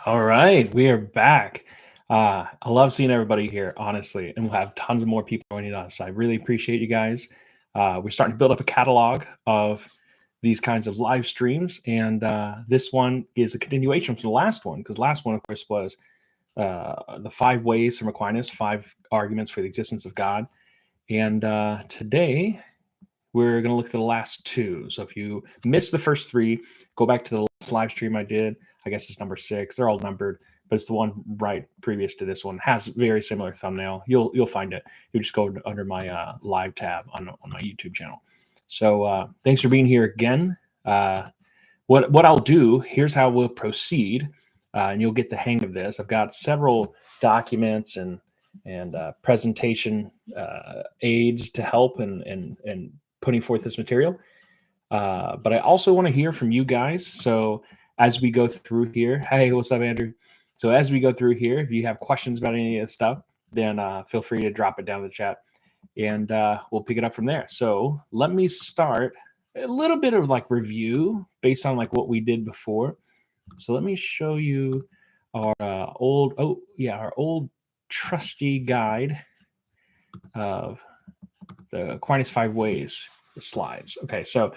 All right, we are back. I love seeing everybody here, honestly, and we'll have tons of more people joining us. I really appreciate you guys. We're starting to build up a catalog of these kinds of live streams, and this one is a continuation from the last one, because last one, of course, was the 5 ways from Aquinas, 5 arguments for the existence of God. And today, we're going to look at the last 2. So if you missed the first 3, go back to the last live stream I did. I guess it's number 6. They're all numbered, but it's the one right previous to this one. Has very similar thumbnail. You'll find it. You just go under my live tab on my YouTube channel. So thanks for being here again. What I'll do, here's how we'll proceed, and you'll get the hang of this. I've got several documents and presentation aids to help and putting forth this material. But I also want to hear from you guys. So as we go through here, hey, what's up, Andrew? So as we go through here, if you have questions about any of this stuff, then feel free to drop it down in the chat, and we'll pick it up from there. So let me start a little bit of like review based on like what we did before. So let me show you our our old trusty guide of the Aquinas 5 ways. The slides. Okay, so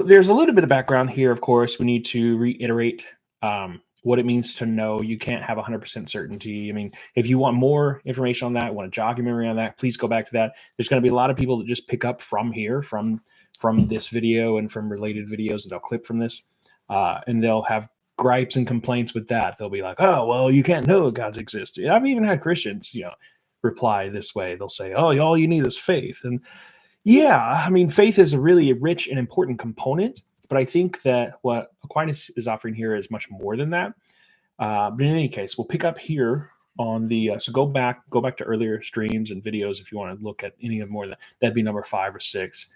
there's a little bit of background here. Of course, we need to reiterate what it means to know. You can't have 100% certainty. I mean, if you want more information on that, want to jog your memory on that, please go back to that. There's going to be a lot of people that just pick up from here, from this video and from related videos that they'll clip from this, and they'll have gripes and complaints with that. They'll be like, "Oh, well, you can't know God's existed." I've even had Christians, reply this way. They'll say, "Oh, all you need is faith." And yeah, I mean, faith is a really rich and important component, but I think that what Aquinas is offering here is much more than that. But in any case, we'll pick up here on the, so go back to earlier streams and videos if you want to look at any of more. That'd be number 5 or 6.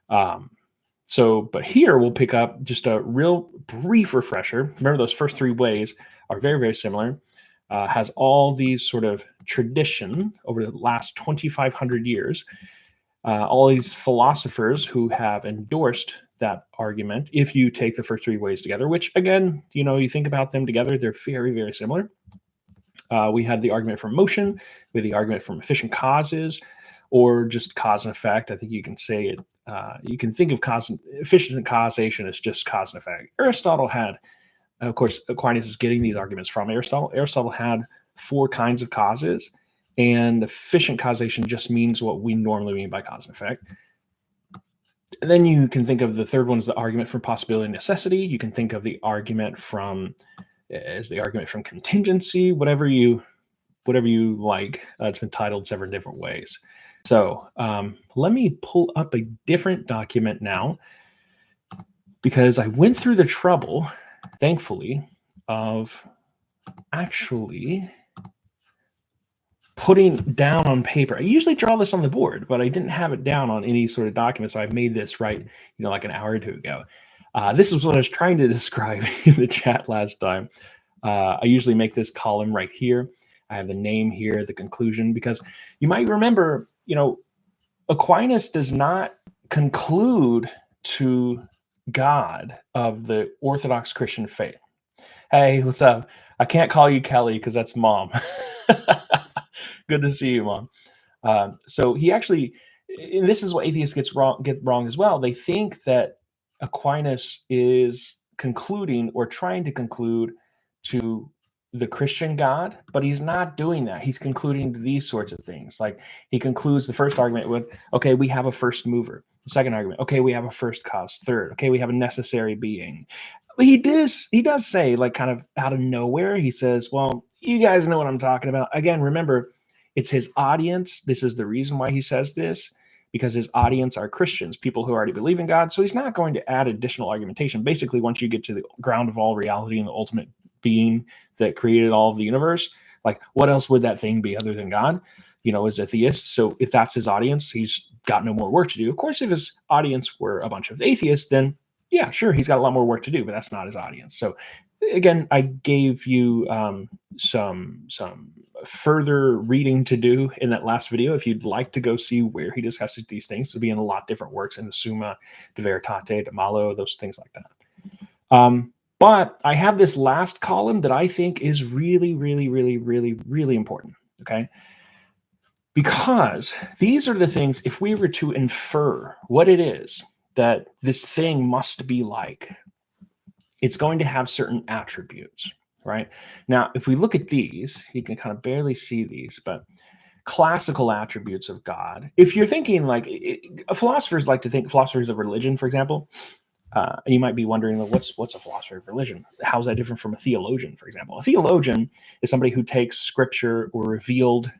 But here we'll pick up just a real brief refresher. Remember, those first 3 ways are very, very similar. Has all these sort of tradition over the last 2,500 years. All these philosophers who have endorsed that argument, if you take the first 3 ways together, which again, you think about them together, they're very, very similar. We had the argument from motion, we had the argument from efficient causes, or just cause and effect. I think you can say it. You can think of efficient causation as just cause and effect. Aristotle had, of course, Aquinas is getting these arguments from Aristotle. Aristotle had 4 kinds of causes. And efficient causation just means what we normally mean by cause and effect. And then you can think of the third one as the argument from possibility and necessity. You can think of the argument as the argument from contingency, whatever you like. It's been titled several different ways. So let me pull up a different document now, because I went through the trouble, thankfully, of actually putting down on paper. I usually draw this on the board, but I didn't have it down on any sort of document, so I made this right, like an hour or 2 ago. This is what I was trying to describe in the chat last time. I usually make this column right here. I have the name here, the conclusion, because you might remember, Aquinas does not conclude to God of the Orthodox Christian faith. Hey, what's up? I can't call you Kelly because that's Mom. Good to see you, Mom. So he actually, and this is what atheists get wrong as well. They think that Aquinas is concluding or trying to conclude to the Christian God, but he's not doing that. He's concluding to these sorts of things. Like he concludes the first argument with, okay, we have a first mover. The second argument, okay, we have a first cause. Third, okay, we have a necessary being. He does say, like, kind of out of nowhere, he says, well, you guys know what I'm talking about. Again, remember, it's his audience. This is the reason why he says this, because his audience are Christians, people who already believe in God. So he's not going to add additional argumentation. Basically, once you get to the ground of all reality and the ultimate being that created all of the universe, like, what else would that thing be other than God? As a theist. So if that's his audience, he's got no more work to do. Of course, if his audience were a bunch of atheists, then yeah, sure, he's got a lot more work to do, but that's not his audience. So again, I gave you some further reading to do in that last video. If you'd like to go see where he discusses these things, it'll be in a lot of different works, in the Summa, De Veritate, De Malo, those things like that. But I have this last column that I think is really, really, really, really, really important, okay? Because these are the things, if we were to infer what it is that this thing must be like, it's going to have certain attributes, right? Now, if we look at these, you can kind of barely see these, but classical attributes of God. If you're thinking like philosophers like to think, philosophers of religion, for example, and you might be wondering, well, what's a philosopher of religion? How's that different from a theologian, for example? A theologian is somebody who takes scripture or revealed,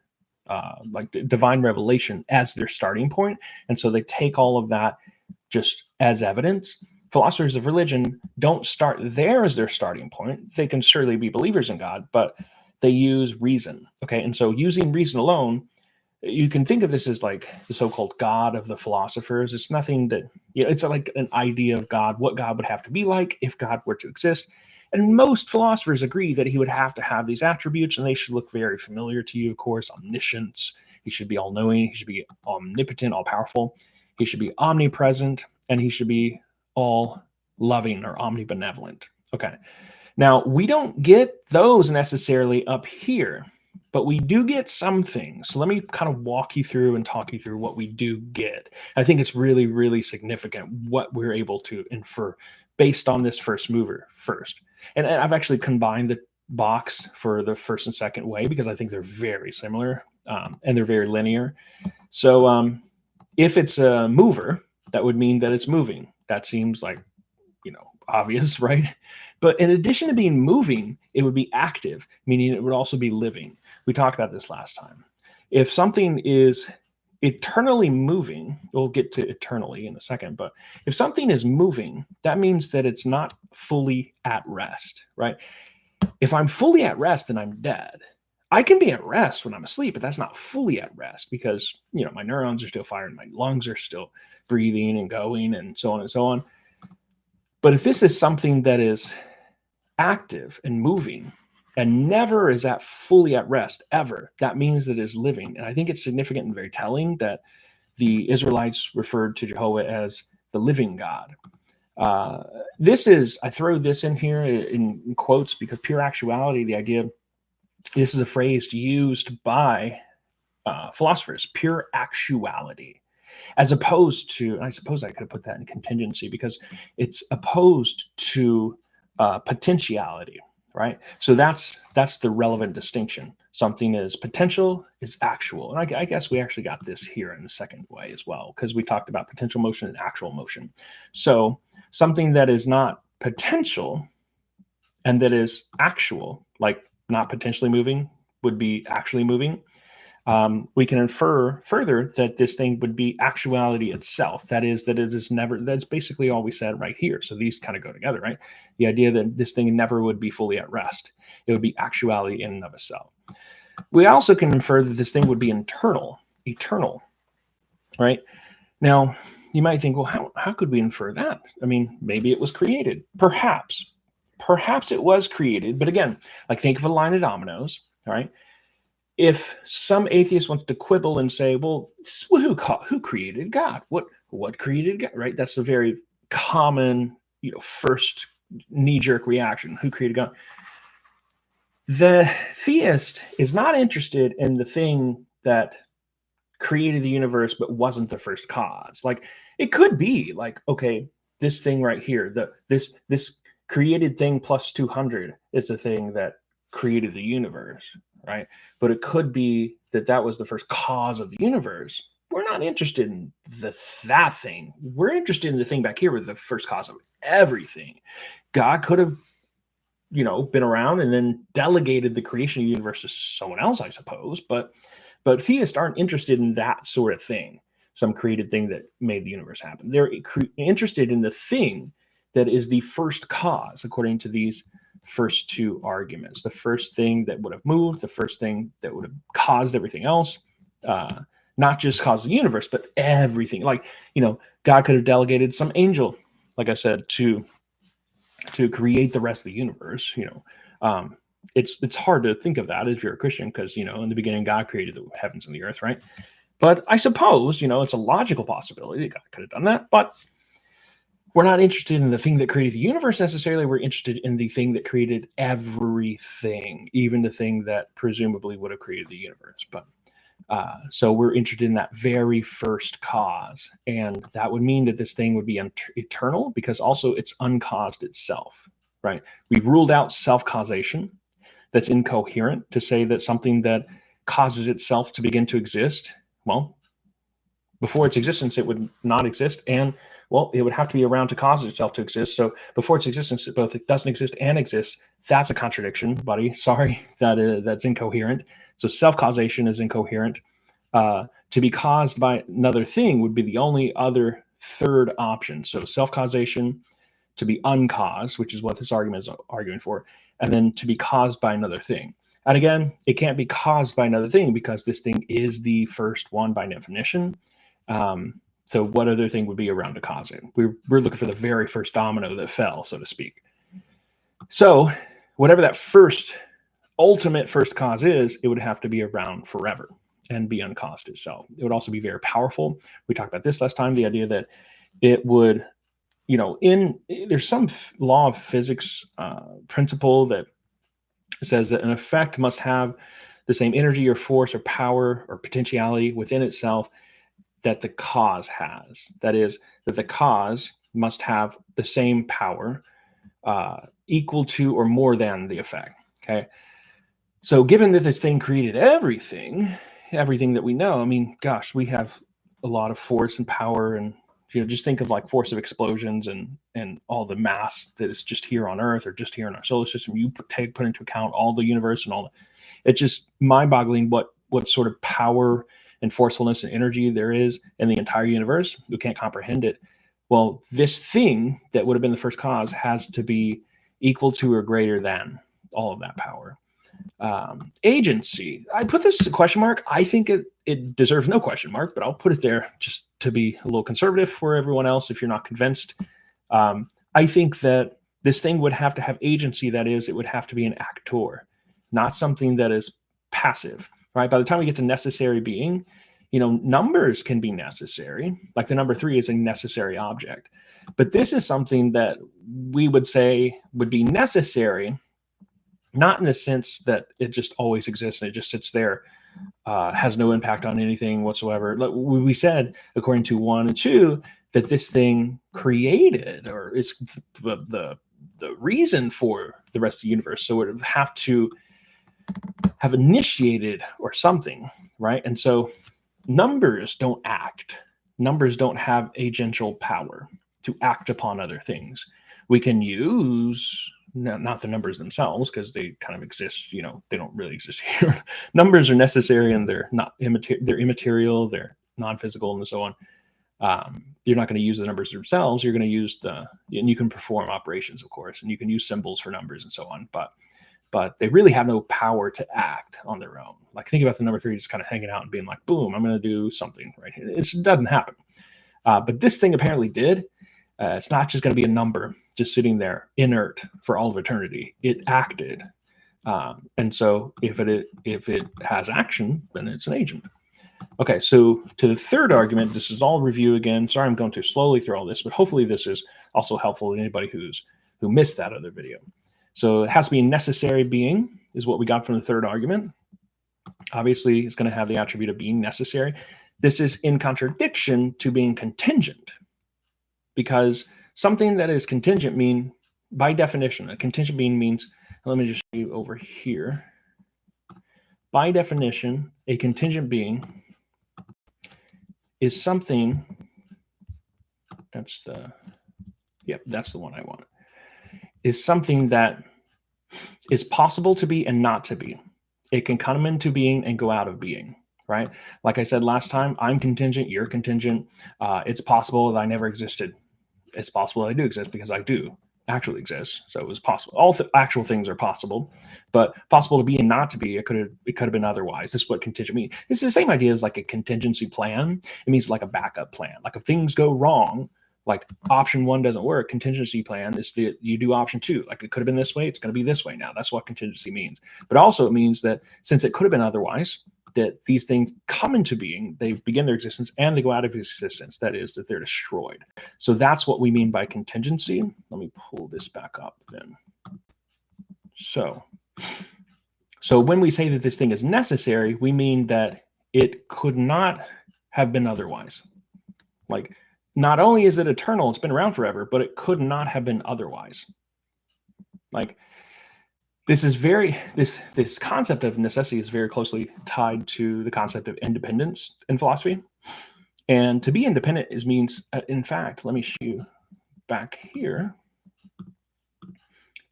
like divine revelation, as their starting point, and so they take all of that just as evidence. Philosophers of religion don't start there as their starting point. They can certainly be believers in God, but they use reason. Okay, and so using reason alone, you can think of this as like the so-called God of the philosophers. It's nothing that, it's like an idea of God, what God would have to be like if God were to exist. And most philosophers agree that he would have to have these attributes, and they should look very familiar to you, of course. Omniscience, he should be all-knowing, he should be omnipotent, all-powerful, he should be omnipresent, and he should be all-loving or omnibenevolent. Okay. Now, we don't get those necessarily up here, but we do get some things. So let me kind of walk you through and talk you through what we do get. I think it's really, really significant what we're able to infer based on this first mover first. And I've actually combined the box for the first and second way because I think they're very similar, and they're very linear. So if it's a mover, that would mean that it's moving. That seems like, obvious, right? But in addition to being moving, it would be active, meaning it would also be living. We talked about this last time. If something is eternally moving, we'll get to eternally in a second, but if something is moving, that means that it's not fully at rest, right? If I'm fully at rest, then I'm dead. I can be at rest when I'm asleep, but that's not fully at rest because, my neurons are still firing, my lungs are still breathing and going and so on and so on. But if this is something that is active and moving and never is fully at rest ever, that means that it is living. And I think it's significant and very telling that the Israelites referred to Jehovah as the living God. I throw this in here in quotes because pure actuality, the idea, this is a phrase used by philosophers, pure actuality. As opposed to, and I suppose I could have put that in contingency because it's opposed to potentiality, right? So that's the relevant distinction. Something is potential, is actual. And I guess we actually got this here in the second way as well, because we talked about potential motion and actual motion. So something that is not potential and that is actual, like not potentially moving, would be actually moving. We can infer further that this thing would be actuality itself. That is, that it is never, that's basically all we said right here. So these kind of go together, right? The idea that this thing never would be fully at rest. It would be actuality in and of itself. We also can infer that this thing would be eternal, right? Now, you might think, well, how could we infer that? I mean, maybe it was created. Perhaps it was created. But again, like think of a line of dominoes, all right? If some atheist wants to quibble and say, well, who created God? What created God, right? That's a very common, first knee-jerk reaction. Who created God? The theist is not interested in the thing that created the universe but wasn't the first cause. Like, it could be like, okay, this thing right here, this created thing plus 200 is the thing that created the universe, right? But it could be that was the first cause of the universe. We're not interested in that thing. We're interested in the thing back here with the first cause of everything. God could have, been around and then delegated the creation of the universe to someone else, I suppose. But theists aren't interested in that sort of thing, some created thing that made the universe happen. They're interested in the thing that is the first cause, according to these first two arguments. The first thing that would have moved, the first thing that would have caused everything else, not just caused the universe, but everything. Like, God could have delegated some angel, like I said, to create the rest of the universe. It's hard to think of that if you're a Christian because, in the beginning, God created the heavens and the earth, right? But I suppose, it's a logical possibility that God could have done that. But we're not interested in the thing that created the universe necessarily. We're interested in the thing that created everything, even the thing that presumably would have created the universe. But so we're interested in that very first cause. And that would mean that this thing would be eternal, because also it's uncaused itself, right? We've ruled out self-causation. That's incoherent to say that something that causes itself to begin to exist, well, before its existence, it would not exist. And, well, it would have to be around to cause itself to exist. So before its existence, it both doesn't exist and exists. That's a contradiction, buddy. Sorry, that's incoherent. So self-causation is incoherent. To be caused by another thing would be the only other third option. So self-causation, to be uncaused, which is what this argument is arguing for, and then to be caused by another thing. And again, it can't be caused by another thing because this thing is the first one by definition. So what other thing would be around to cause it? We're looking for the very first domino that fell, so to speak. So whatever that ultimate first cause is, it would have to be around forever and be uncaused itself. It would also be very powerful. We talked about this last time, the idea that it would, there's some law of physics principle that says that an effect must have the same energy or force or power or potentiality within itself that the cause has. That is, that the cause must have the same power equal to or more than the effect. Okay. So given that this thing created everything that we know, I mean, gosh, we have a lot of force and power, and just think of like force of explosions and all the mass that is just here on Earth or just here in our solar system. You put into account all the universe and it's just mind-boggling what sort of power and forcefulness and energy there is in the entire universe. We can't comprehend it. Well, this thing that would have been the first cause has to be equal to or greater than all of that power. Agency. I put this as a question mark. I think it deserves no question mark, but I'll put it there just to be a little conservative for everyone else if you're not convinced. I think that this thing would have to have agency. That is, it would have to be an actor, not something that is passive, right? By the time we get to necessary being, numbers can be necessary. Like the number 3 is a necessary object. But this is something that we would say would be necessary, not in the sense that it just always exists and it just sits there, has no impact on anything whatsoever. We said, according to 1 and 2, that this thing created, or is the reason for the rest of the universe. So it would have to have initiated or something, right? And so numbers don't act. Numbers don't have agential power to act upon other things. We can use, not the numbers themselves, because they kind of exist, they don't really exist here. Numbers are necessary and they're immaterial, they're non-physical and so on. You're not going to use the numbers themselves. You're going to use and you can perform operations, of course, and you can use symbols for numbers and so on, but they really have no power to act on their own. Like, think about the number 3 just kind of hanging out and being like, boom, I'm going to do something right here. It doesn't happen. But this thing apparently did. It's not just going to be a number just sitting there inert for all of eternity. It acted. And so if it has action, then it's an agent. Okay, so to the third argument, this is all review again. Sorry, I'm going too slowly through all this, but hopefully this is also helpful to anybody who missed that other video. So it has to be a necessary being, is what we got from the third argument. Obviously, it's going to have the attribute of being necessary. This is in contradiction to being contingent, because something that is contingent by definition, a contingent being means, let me just show you over here. By definition, a contingent being is something, that's the one I want, is something that is possible to be and not to be. It can come into being and go out of being, right? Like I said last time, I'm contingent, you're contingent. It's possible that I never existed. It's possible that I do exist because I do actually exist. So it was possible. All actual things are possible, but possible to be and not to be, it could have been otherwise. This is what contingent means. It's the same idea as like a contingency plan. It means like a backup plan. Like if things go wrong, like option 1 doesn't work, contingency plan is that you do option 2. Like it could have been this way, it's going to be this way now. That's what contingency means. But also it means that since it could have been otherwise, that these things come into being, they begin their existence, and they go out of existence. That is, that they're destroyed. So that's what we mean by contingency. Let me pull this back up then. So when we say that this thing is necessary, we mean that it could not have been otherwise. Like, not only is it eternal, it's been around forever, but it could not have been otherwise. Like, this is this concept of necessity is very closely tied to the concept of independence in philosophy. And to be independent means, in fact, let me show you back here.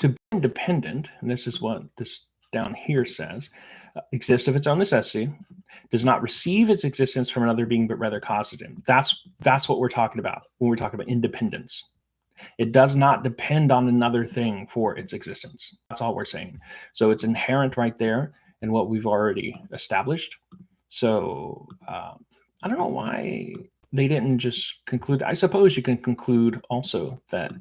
To be independent, and this is what this down here says, exists of its own necessity, does not receive its existence from another being, but rather causes him. That's what we're talking about when we're talking about independence. It does not depend on another thing for its existence. That's all we're saying. So it's inherent right there in what we've already established. So I don't know why they didn't just conclude. I suppose you can conclude also that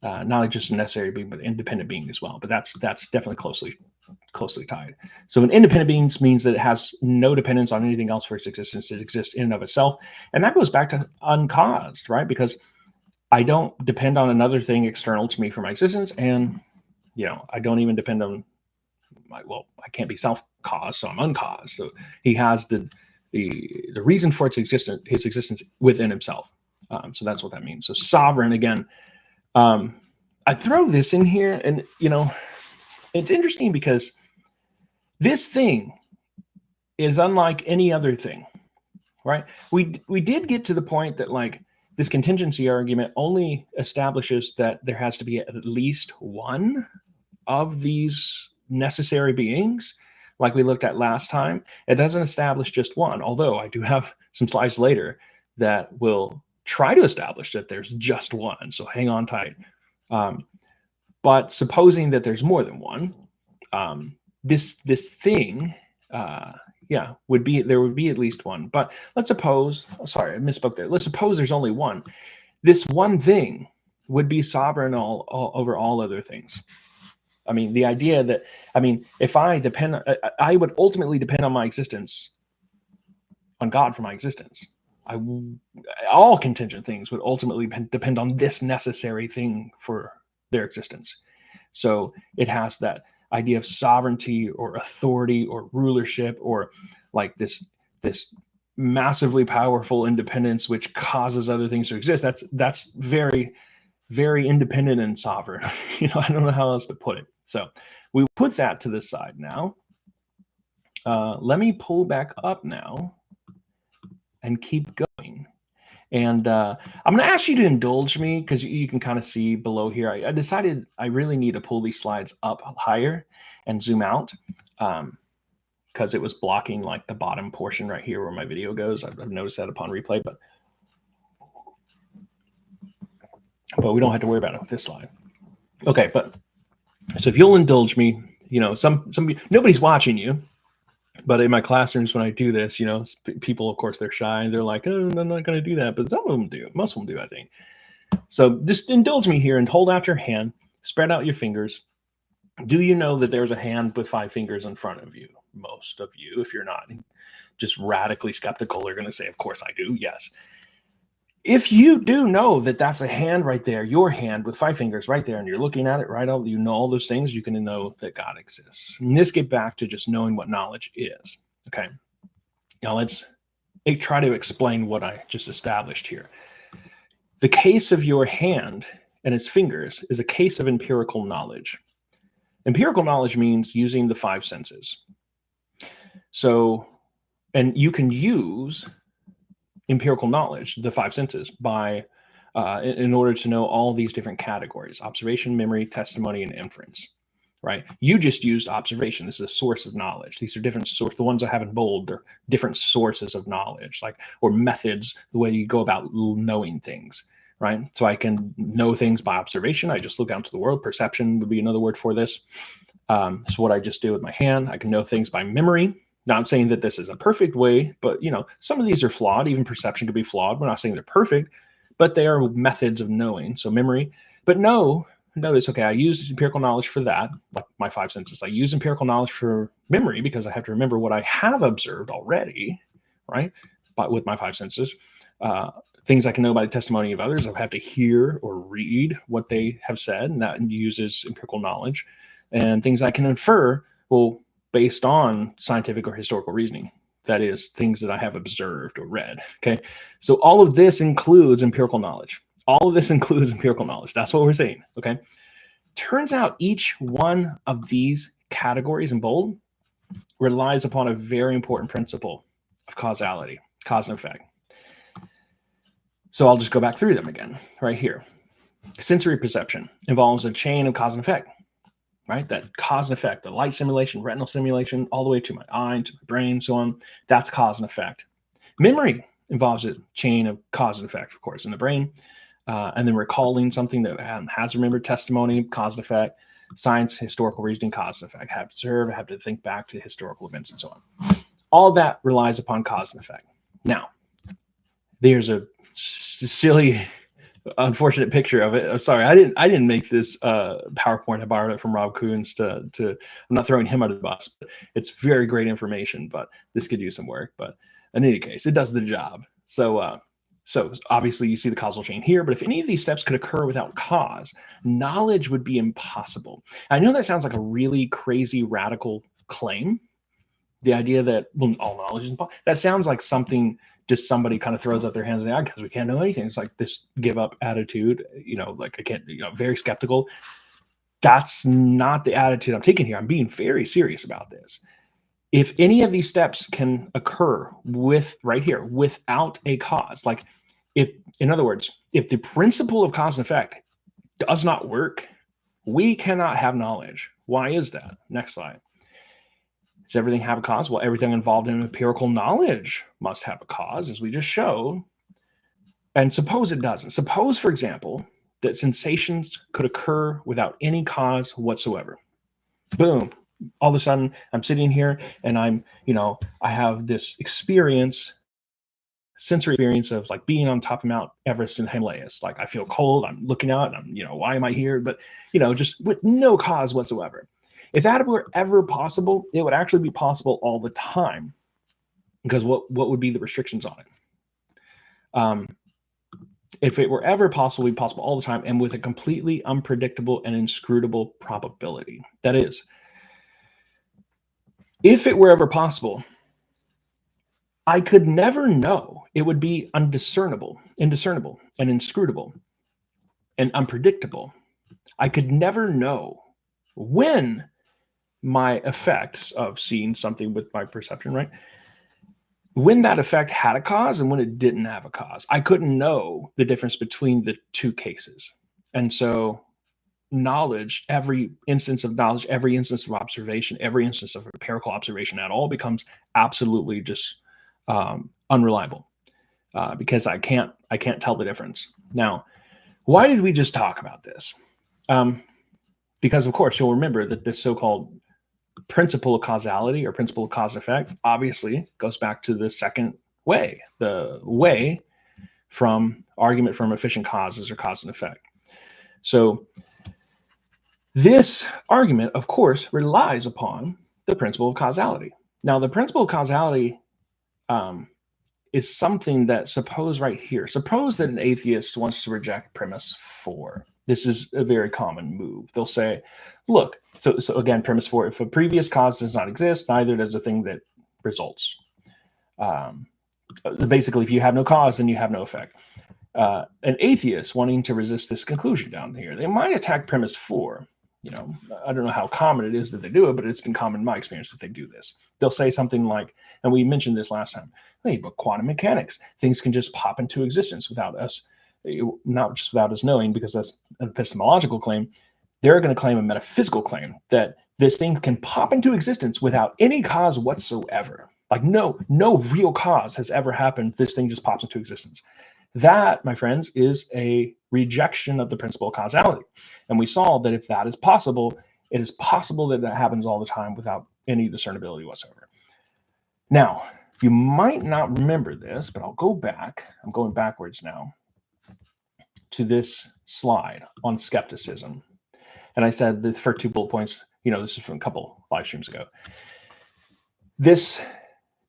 not only just a necessary being, but independent being as well. But that's definitely closely tied. So an independent being means that it has no dependence on anything else for its existence. It exists in and of itself. And that goes back to uncaused, right? Because I don't depend on another thing external to me for my existence. And, I don't even depend on I can't be self-caused, so I'm uncaused. So he has the reason for his existence within himself. So that's what that means. So sovereign, again, I throw this in here, and, it's interesting because this thing is unlike any other thing, right? We did get to the point that, like, this contingency argument only establishes that there has to be at least one of these necessary beings, like we looked at last time. It doesn't establish just one, although I do have some slides later that will try to establish that there's just one. So hang on tight. But supposing that there's more than one, this thing, there would be at least one. But let's suppose, sorry, I misspoke there. Let's suppose there's only one. This one thing would be sovereign over all other things. I mean, the idea that, if I would ultimately depend on my existence, on God for my existence. All contingent things would ultimately depend on this necessary thing for their existence. So it has that idea of sovereignty or authority or rulership, or like this massively powerful independence which causes other things to exist. That's very, very independent and sovereign. I don't know how else to put it. So we put that to the side now. Let me pull back up now and keep going. And I'm going to ask you to indulge me, because you can kind of see below here. I decided I really need to pull these slides up higher and zoom out, because it was blocking like the bottom portion right here where my video goes. I've noticed that upon replay, but we don't have to worry about it with this slide. Okay, but so if you'll indulge me, nobody's watching you. But in my classrooms, when I do this, people, of course, they're shy and they're like, oh, I'm not going to do that. But some of them do. Most of them do, I think. So just indulge me here and hold out your hand, spread out your fingers. Do you know that there's a hand with 5 fingers in front of you? Most of you, if you're not just radically skeptical, are going to say, of course I do. Yes. If you do know that that's a hand right there, your hand with 5 fingers right there, and you're looking at it right out, you know all those things, you can know that God exists. And this get back to just knowing what knowledge is. Okay. Now let's try to explain what I just established here. The case of your hand and its fingers is a case of empirical knowledge. Empirical knowledge means using the 5 senses. So, and you can use empirical knowledge, the 5 senses, by in order to know all these different categories: observation, memory, testimony, and inference. Right? You just used observation. This is a source of knowledge. These are different sources. The ones I have in bold are different sources of knowledge, or methods, the way you go about knowing things. Right? So I can know things by observation. I just look out into the world. Perception would be another word for this. So what I just do with my hand. I can know things by memory. Now, I'm saying that this is a perfect way, but some of these are flawed. Even perception could be flawed. We're not saying they're perfect, but they are methods of knowing. So memory, but know notice, okay, I use empirical knowledge for that, like my five senses. I use empirical knowledge for memory because I have to remember what I have observed already, right? But with my five senses, things I can know by the testimony of others, I have to hear or read what they have said, and that uses empirical knowledge. And things I can infer, well, based on scientific or historical reasoning. That is, things that I have observed or read. Okay, so all of this includes empirical knowledge. All of this includes empirical knowledge. That's what we're saying. Okay, turns out each one of these categories in bold relies upon a very important principle of causality, cause and effect. So I'll just go back through them again right here. Sensory perception involves a chain of cause and effect, right? That cause and effect, the light simulation, retinal simulation, all the way to my eye, to my brain, so on. That's cause and effect. Memory involves a chain of cause and effect, of course, in the brain. And then recalling something that has remembered, testimony, cause and effect. Science, historical reasoning, cause and effect. I have to observe, I have to think back to historical events and so on. All of that relies upon cause and effect. Now, there's a silly, unfortunate picture of it. I'm sorry, I didn't make this PowerPoint. I borrowed it from Rob Coons to I'm not throwing him under the bus, but it's very great information, but this could use some work. But in any case, it does the job. So obviously you see the causal chain here, but if any of these steps could occur without cause, knowledge would be impossible. I know that sounds like a really crazy, radical claim. The idea that, well, all knowledge is impossible. That sounds like something just somebody kind of throws up their hands in the air because we can't know anything. It's like this give up attitude, like I can't, very skeptical. That's not the attitude I'm taking here. I'm being very serious about this. If any of these steps can occur without a cause, like in other words, if the principle of cause and effect does not work, we cannot have knowledge. Why is that? Next slide. Does everything have a cause? Well, everything involved in empirical knowledge must have a cause, as we just showed. And suppose it doesn't. Suppose, for example, that sensations could occur without any cause whatsoever. Boom. All of a sudden, I'm sitting here and I have this experience, sensory experience of like being on top of Mount Everest in Himalayas. Like I feel cold, I'm looking out, and I'm, why am I here? But, just with no cause whatsoever. If that were ever possible, it would actually be possible all the time. Because what would be the restrictions on it? If it were ever possible, it would be possible all the time and with a completely unpredictable and inscrutable probability. That is, if it were ever possible, I could never know. It would be indiscernible, and inscrutable, and unpredictable. I could never know when my effects of seeing something with my perception, right? When that effect had a cause and when it didn't have a cause. I couldn't know the difference between the two cases. And so knowledge, every instance of knowledge, every instance of observation, every instance of empirical observation at all becomes absolutely just unreliable because I can't tell the difference. Now, why did we just talk about this? Because of course you'll remember that this so-called principle of causality or principle of cause and effect obviously goes back to the second way, the way from argument from efficient causes or cause and effect. So this argument, of course, relies upon the principle of causality. Now, the principle of causality is something that suppose that an atheist wants to reject premise 4. This is a very common move. They'll say, look, so again, premise 4, if a previous cause does not exist, neither does a thing that results. Basically, if you have no cause, then you have no effect. An atheist wanting to resist this conclusion down here, they might attack premise 4. I don't know how common it is that they do it, but it's been common in my experience that they do this. They'll say something like, and we mentioned this last time, hey, but quantum mechanics, things can just pop into existence without us, not just without us knowing, because that's an epistemological claim. They're going to claim a metaphysical claim that this thing can pop into existence without any cause whatsoever. Like no real cause has ever happened. This thing just pops into existence. That, my friends, is a rejection of the principle of causality. And we saw that if that is possible, it is possible that that happens all the time without any discernibility whatsoever. Now, you might not remember this, but I'll go back. I'm going backwards now to this slide on skepticism. And I said the first 2 bullet points, this is from a couple live streams ago. This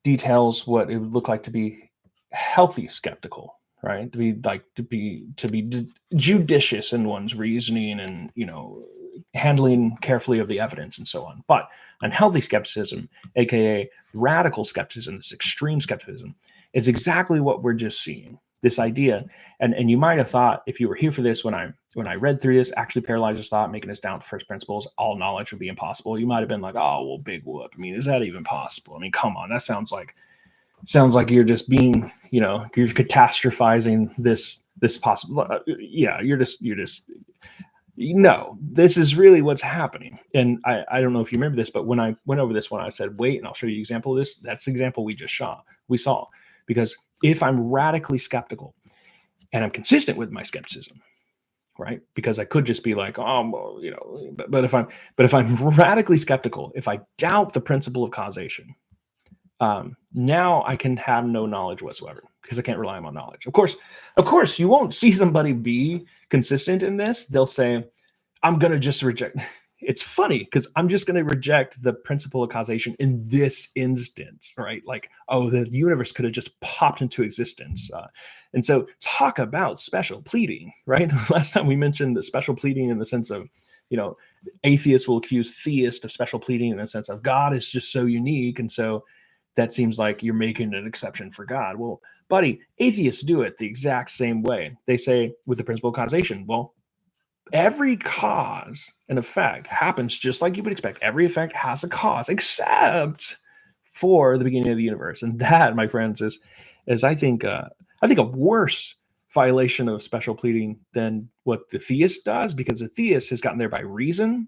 details what it would look like to be healthy skeptical, right? To be judicious in one's reasoning and, handling carefully of the evidence and so on. But unhealthy skepticism, aka radical skepticism, this extreme skepticism, is exactly what we're just seeing. This idea, and you might have thought, if you were here for this when I read through this, actually paralyzes thought, making us down to first principles, all knowledge would be impossible. You might have been like, oh, well, big whoop. I mean, is that even possible? I mean, come on, that sounds like you're just being, you're catastrophizing this possible. Yeah, you're just. No, this is really what's happening. And I don't know if you remember this, but when I went over this one, I said, wait, and I'll show you an example of this. That's the example we saw. Because if I'm radically skeptical and I'm consistent with my skepticism, right? Because I could just be like, oh, well, but if I'm radically skeptical, if I doubt the principle of causation, now I can have no knowledge whatsoever because I can't rely on my knowledge. Of course, you won't see somebody be consistent in this. They'll say, I'm going to just reject. It's funny because I'm just going to reject the principle of causation in this instance, right? Like, oh, the universe could have just popped into existence. And so talk about special pleading, right? Last time we mentioned the special pleading in the sense of, atheists will accuse theists of special pleading in the sense of God is just so unique. And so that seems like you're making an exception for God. Well, buddy, atheists do it the exact same way. They say with the principle of causation, well, every cause and effect happens just like you would expect. Every effect has a cause, except for the beginning of the universe. And that, my friends, is I think a worse violation of special pleading than what the theist does, because the theist has gotten there by reason,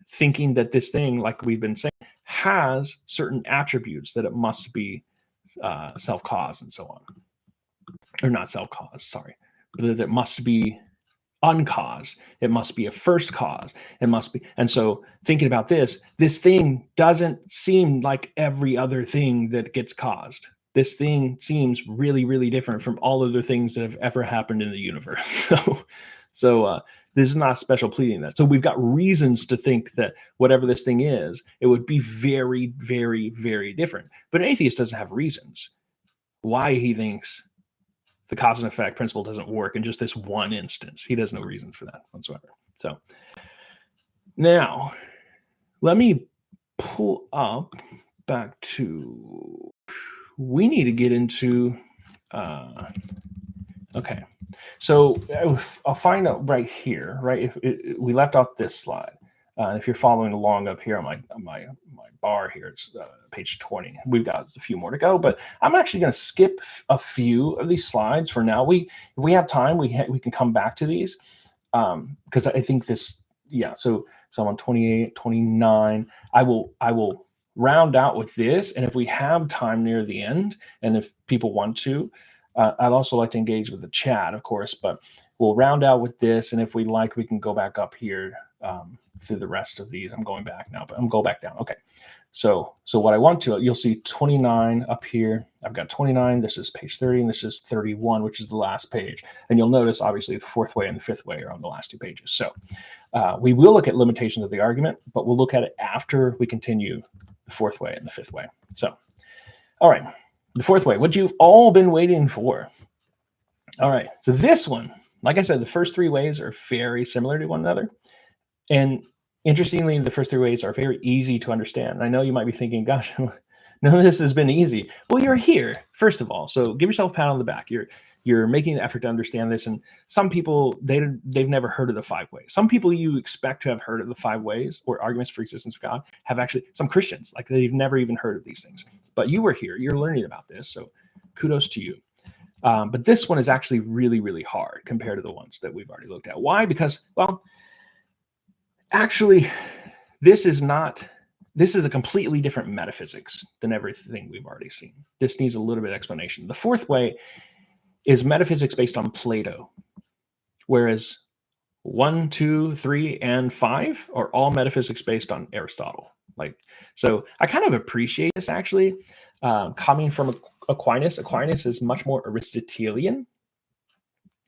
thinking that this thing, like we've been saying, has certain attributes that it must be self-caused and so on. Or not self-caused, sorry. But that it must be uncaused. It must be a first cause. It must be. And so thinking about this thing doesn't seem like every other thing that gets caused. This thing seems really, really different from all other things that have ever happened in the universe. So this is not special pleading that. So we've got reasons to think that whatever this thing is, it would be very, very, very different. But an atheist doesn't have reasons why he thinks the cause and effect principle doesn't work in just this one instance. He has no reason for that whatsoever. So now let me pull up back to, we need to get into, okay. So I'll find out right here, right? If we left off this slide. If you're following along up here on my bar here, it's page 20. We've got a few more to go, but I'm actually going to skip a few of these slides for now. If we have time, we can come back to these because I think this, yeah. So I'm on 28, 29. I will round out with this, and if we have time near the end, and if people want to, I'd also like to engage with the chat, of course, but we'll round out with this, and if we like, we can go back up here through the rest of these. I'm going back now, but I'm going back down. Okay. So what I want to, you'll see 29 up here. I've got 29. This is page 30, and this is 31, which is the last page. And you'll notice, obviously, the fourth way and the fifth way are on the last 2 pages. So we will look at limitations of the argument, but we'll look at it after we continue the fourth way and the fifth way. So, all right, the fourth way, what you've all been waiting for. All right, so this one, like I said, the first 3 ways are very similar to one another. And interestingly, the first 3 ways are very easy to understand. I know you might be thinking, gosh, none of this has been easy. Well, you're here, first of all. So give yourself a pat on the back. You're making an effort to understand this. And some people, they've never heard of the 5 ways. Some people you expect to have heard of the 5 ways or arguments for existence of God have actually, some Christians, like they've never even heard of these things. But you were here, you're learning about this. So kudos to you. But this one is actually really, really hard compared to the ones that we've already looked at. Why? Because, well, actually, this is a completely different metaphysics than everything we've already seen. This needs a little bit of explanation. The fourth way is metaphysics based on Plato, whereas 1, 2, 3, and 5 are all metaphysics based on Aristotle. So I kind of appreciate this actually, coming from Aquinas. Aquinas is much more Aristotelian.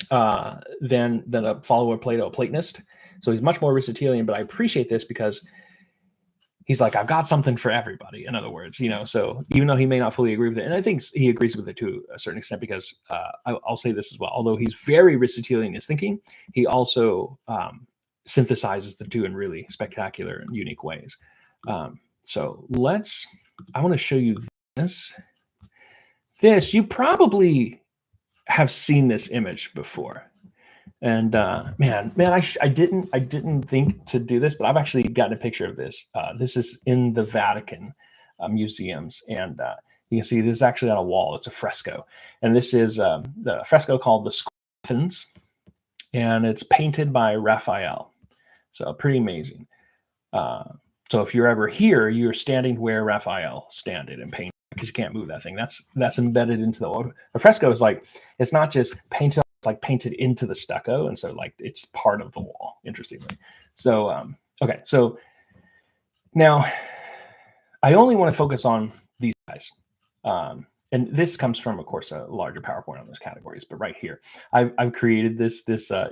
than a follower of Plato, a Platonist. So he's much more Aristotelian, but I appreciate this because he's like, I've got something for everybody. In other words, so even though he may not fully agree with it, and I think he agrees with it to a certain extent, because I'll say this as well. Although he's very Aristotelian in his thinking, he also synthesizes the two in really spectacular and unique ways. So I want to show you this. You probably have seen this image before. And man, I didn't think to do this, but I've actually gotten a picture of this. This is in the Vatican museums, and you can see this is actually on a wall. It's a fresco, and this is the fresco called the School of Athens, and it's painted by Raphael. So pretty amazing. So if you're ever here, you're standing where Raphael standed and painted, because you can't move that thing. That's embedded into the fresco. Is like, it's not just painted. Like painted into the stucco, and so like it's part of the wall, interestingly. So okay, so now I only want to focus on these guys, and this comes from, of course, a larger PowerPoint on those categories. But right here, I've created this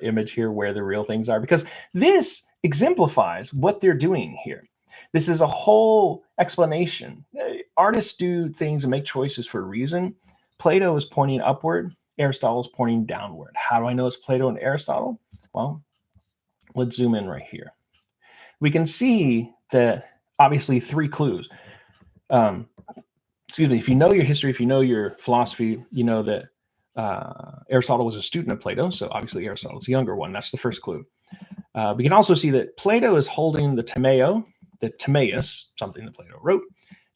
image here where the real things are, because this exemplifies what they're doing here. This is a whole explanation. Artists do things and make choices for a reason. Plato is pointing upward. Aristotle is pointing downward. How do I know it's Plato and Aristotle? Well, let's zoom in right here. We can see that obviously 3 clues. If you know your history, if you know your philosophy, you know that Aristotle was a student of Plato. So obviously Aristotle's the younger one. That's the first clue. We can also see that Plato is holding the Timaeus, something that Plato wrote,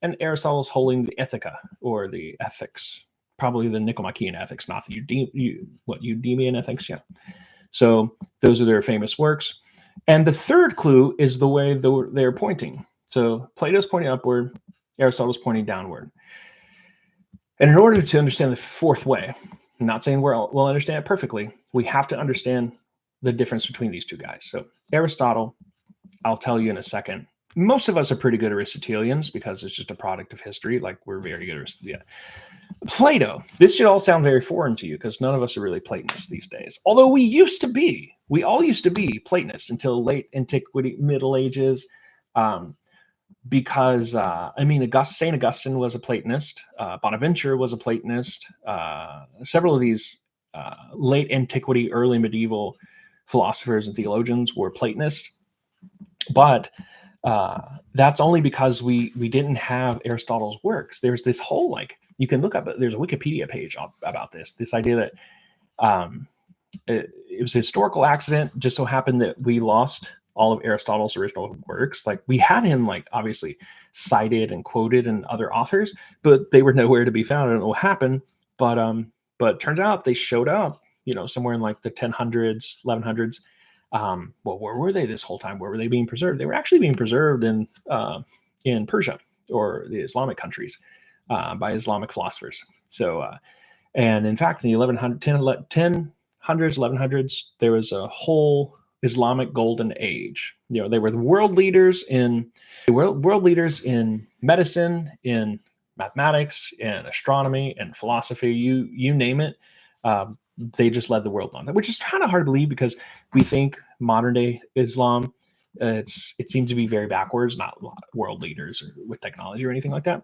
and Aristotle is holding the Ethica, or the Ethics. Probably the Nicomachean Ethics, not the Eudemian Ethics. Yeah. So those are their famous works. And the third clue is the way they're pointing. So Plato's pointing upward, Aristotle's pointing downward. And in order to understand the fourth way, I'm not saying we'll understand it perfectly, we have to understand the difference between these two guys. So Aristotle, I'll tell you in a second. Most of us are pretty good Aristotelians because it's just a product of history. Like, we're very good at Plato. This should all sound very foreign to you because none of us are really Platonists these days. Although we all used to be Platonists until late antiquity, Middle Ages. Because St. Augustine was a Platonist. Bonaventure was a Platonist. Several of these late antiquity, early medieval philosophers and theologians were Platonists. But that's only because we didn't have Aristotle's works. There's this whole, you can look up, there's a Wikipedia page about this idea that it was a historical accident. Just so happened that we lost all of Aristotle's original works. We had him obviously cited and quoted in other authors, but they were nowhere to be found. I don't know what happened, but it turns out they showed up, somewhere in the 1000s, 1100s. Well, where were they this whole time? Where were they being preserved? They were actually being preserved in Persia, or the Islamic countries, by Islamic philosophers. So, and in fact, in the 1000s, 1100s, there was a whole Islamic golden age. They were the world leaders in medicine, in mathematics, in astronomy, and philosophy. You name it. They just led the world on that, which is kind of hard to believe because we think modern day Islam, it seems to be very backwards, not a lot of world leaders with technology or anything like that.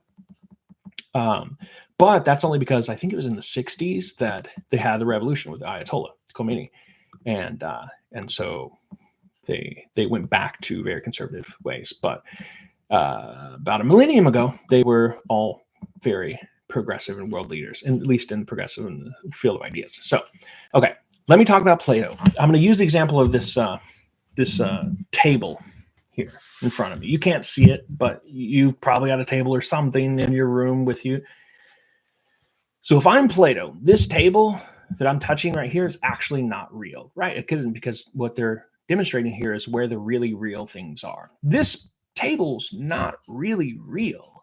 But that's only because I think it was in the 60s that they had the revolution with Ayatollah Khomeini. And so they went back to very conservative ways. But about a millennium ago, they were all very progressive and world leaders, at least in progressive in the field of ideas. So, okay, let me talk about Plato. I'm going to use the example of this table here in front of me. You can't see it, but you've probably got a table or something in your room with you. So if I'm Plato, this table that I'm touching right here is actually not real, right? It couldn't, because what they're demonstrating here is where the really real things are. This table's not really real.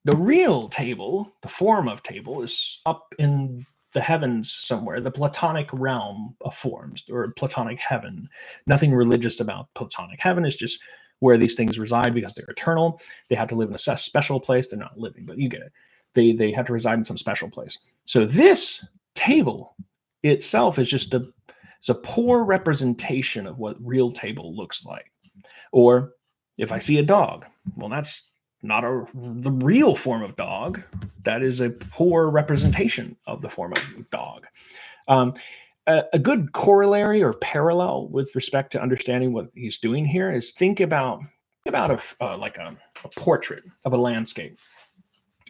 The real table, the form of table, is up in the heavens somewhere, the Platonic realm of forms, or Platonic heaven. Nothing religious about Platonic heaven. It's just where these things reside because they're eternal. They have to live in a special place. They're not living, but you get it. They have to reside in some special place. So this table itself is just it's a poor representation of what real table looks like. Or if I see a dog, well, that's not the real form of dog. That is a poor representation of the form of dog. A good corollary or parallel with respect to understanding what he's doing here is think about a portrait of a landscape,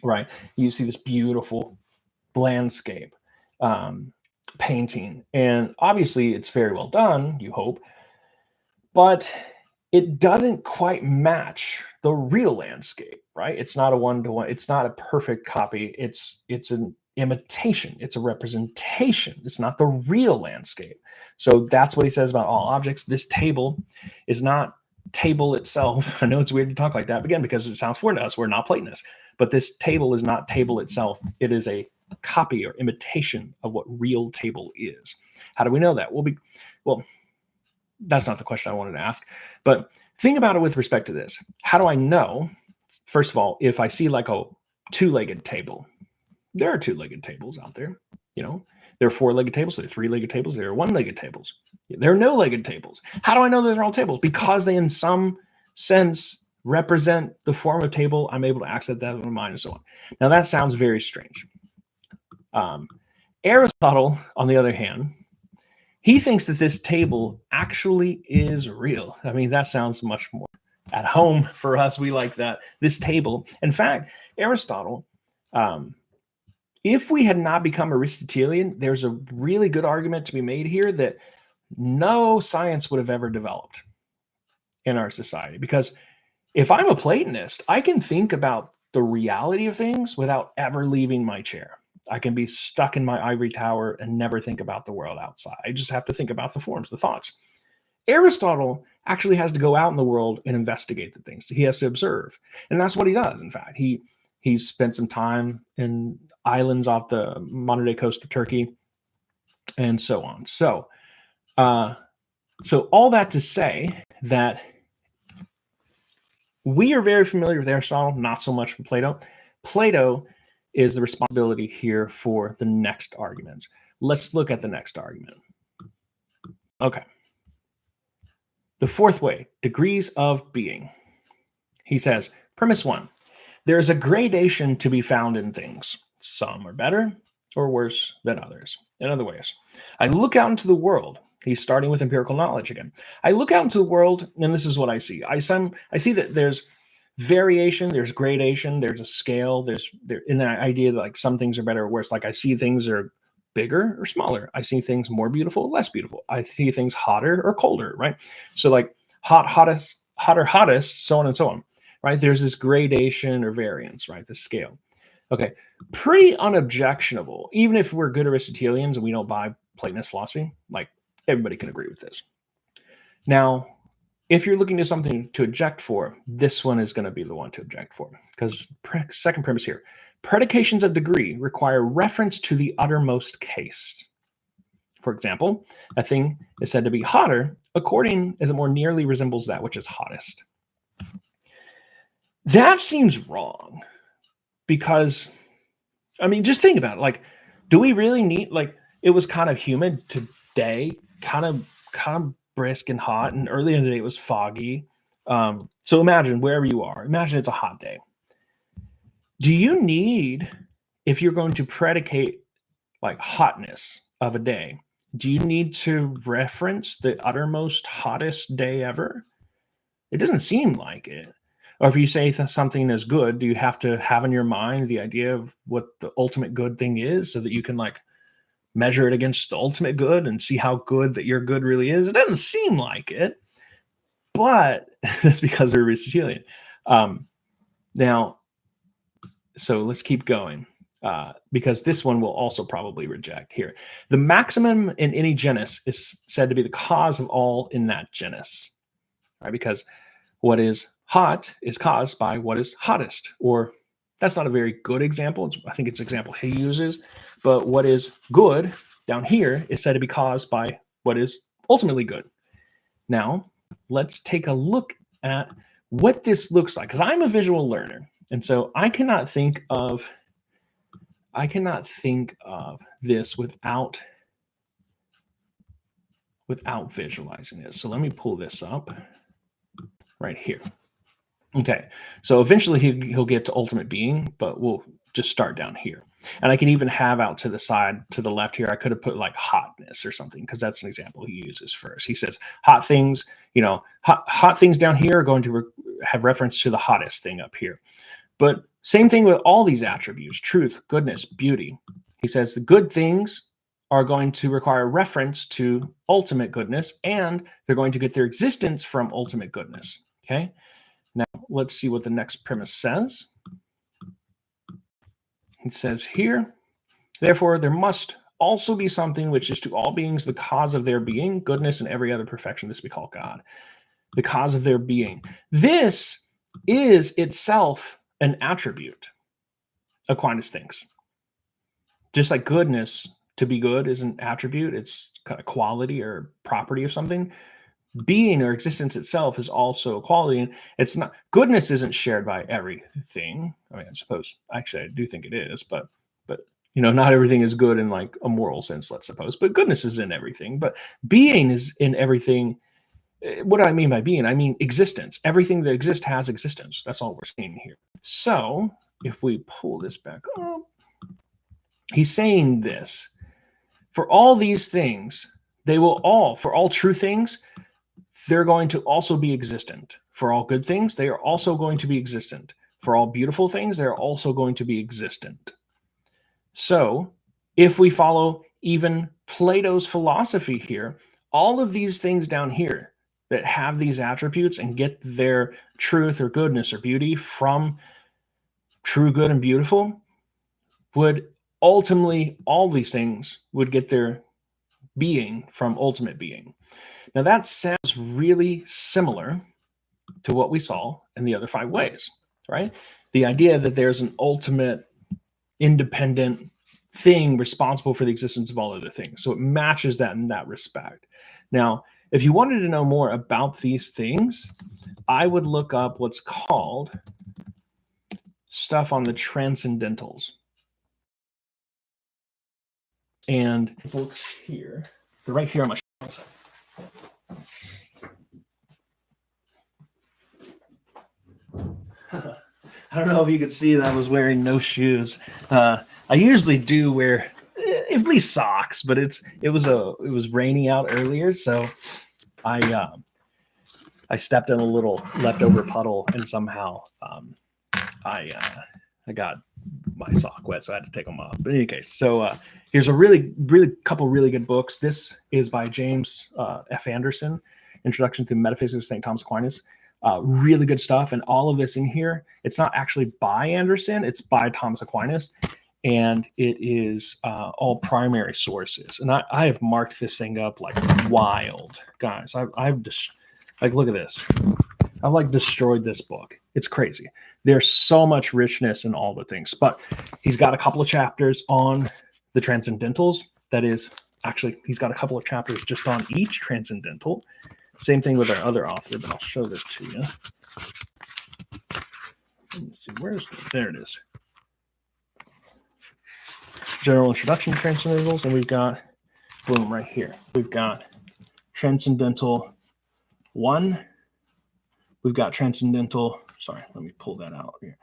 right? You see this beautiful landscape painting, and obviously it's very well done, you hope, but it doesn't quite match the real landscape, right? It's not a one-to-one. It's not a perfect copy. It's an imitation. It's a representation. It's not the real landscape. So that's what he says about all objects. This table is not table itself. I know it's weird to talk like that, again, because it sounds foreign to us. We're not Platonists. But this table is not table itself. It is a copy or imitation of what real table is. How do we know that? Well, that's not the question I wanted to ask, but think about it with respect to this. How do I know, first of all, if I see like a two-legged table? There are two-legged tables out there. You know, there are four-legged tables, there are three-legged tables, there are one-legged tables. There are no-legged tables. How do I know they're all tables? Because they, in some sense, represent the form of table. I'm able to access that in my mind and so on. Now, that sounds very strange. Aristotle, on the other hand, he thinks that this table actually is real. I mean, that sounds much more at home for us. We like that. This table. In fact, Aristotle, if we had not become Aristotelian, there's a really good argument to be made here that no science would have ever developed in our society. Because if I'm a Platonist, I can think about the reality of things without ever leaving my chair. I can be stuck in my ivory tower and never think about the world outside. I just have to think about the forms, the thoughts. Aristotle actually has to go out in the world and investigate the things. He has to observe. And that's what he does, in fact. He spent some time in islands off the modern-day coast of Turkey and so on. So all that to say that we are very familiar with Aristotle, not so much with Plato. Plato is the responsibility here for the next arguments. Let's look at the next argument. Okay. The fourth way, degrees of being. He says, premise one, there is a gradation to be found in things. Some are better or worse than others. In other ways, I look out into the world. He's starting with empirical knowledge again. I look out into the world, and this is what I see. I see that there's variation, there's gradation, there's a scale, there's in that idea that like some things are better or worse. Like I see things are bigger or smaller. I see things more beautiful, less beautiful. I see things hotter or colder, right? So like hottest, so on and so on, right? There's this gradation or variance, right? The scale. Okay, pretty unobjectionable. Even if we're good Aristotelians and we don't buy Platonist philosophy, like everybody can agree with this. Now, if you're looking to something to object for, this one is going to be the one to object for. Because second premise here, predications of degree require reference to the uttermost case. For example, a thing is said to be hotter according as it more nearly resembles that which is hottest. That seems wrong because, I mean, just think about it. Like, do we really need, like, it was kind of humid today, kind of brisk and hot, and early in the day it was foggy. So imagine wherever you are, imagine it's a hot day. Do you need, if you're going to predicate like hotness of a day, do you need to reference the uttermost hottest day ever? It doesn't seem like it. Or if you say something is good, do you have to have in your mind the idea of what the ultimate good thing is so that you can like measure it against the ultimate good and see how good that your good really is? It doesn't seem like it, but that's because we're Aristotelian. Now, so let's keep going because this one will also probably reject here. The maximum in any genus is said to be the cause of all in that genus, right? Because what is hot is caused by what is hottest, or that's not a very good example. I think it's an example he uses, but what is good down here is said to be caused by what is ultimately good. Now, let's take a look at what this looks like, because I'm a visual learner, and so I cannot think of this without without visualizing this. So let me pull this up right here. Okay, so eventually he'll get to ultimate being, but we'll just start down here. And I can even have out to the side, to the left here, I could have put like hotness or something, because that's an example he uses first. He says hot things, hot things down here are going to have reference to the hottest thing up here. But same thing with all these attributes: truth, goodness, beauty. He says the good things are going to require reference to ultimate goodness, and they're going to get their existence from ultimate goodness. Okay. Now, let's see what the next premise says. It says here, therefore, there must also be something which is to all beings the cause of their being, goodness, and every other perfection. This we call God, the cause of their being. This is itself an attribute, Aquinas thinks. Just like goodness, to be good, is an attribute. It's kind of quality or property of something. Being or existence itself is also a quality, and it's not. Goodness isn't shared by everything. I mean, I suppose actually I do think it is, but not everything is good in like a moral sense, let's suppose. But goodness is in everything. But being is in everything. What do I mean by being? I mean existence. Everything that exists has existence. That's all we're saying here. So if we pull this back up, he's saying this: for all these things, they will all, for all true things, they're going to also be existent. For all good things, they are also going to be existent. For all beautiful things, they're also going to be existent. So if we follow even Plato's philosophy here, all of these things down here that have these attributes and get their truth or goodness or beauty from true, good, and beautiful would ultimately, all these things would get their being from ultimate being. Now that sounds really similar to what we saw in the other 5 ways, right? The idea that there's an ultimate independent thing responsible for the existence of all other things. So it matches that in that respect. Now, if you wanted to know more about these things, I would look up what's called stuff on the transcendentals. And books here, they're right here on my shelf. I don't know if you could see that I was wearing no shoes. I usually do wear at least socks, but it was raining out earlier, so I stepped in a little leftover puddle, and somehow I got my sock wet, so I had to take them off. But in any case, so here's a really couple really good books. This is by James F. Anderson, Introduction to Metaphysics of St. Thomas Aquinas. Really good stuff, and all of this in here, it's not actually by Anderson, it's by Thomas Aquinas, and it is all primary sources. And I have marked this thing up like wild, guys. I've just, like, look at this. I've like destroyed this book. It's crazy. There's so much richness in all the things, but he's got a couple of chapters on the transcendentals. That is, actually, he's got a couple of chapters just on each transcendental. Same thing with our other author, but I'll show this to you. Let me see, there it is. General Introduction to Transcendentals, and we've got, boom, right here. We've got Transcendental 1. We've got Transcendental, sorry, let me pull that out here.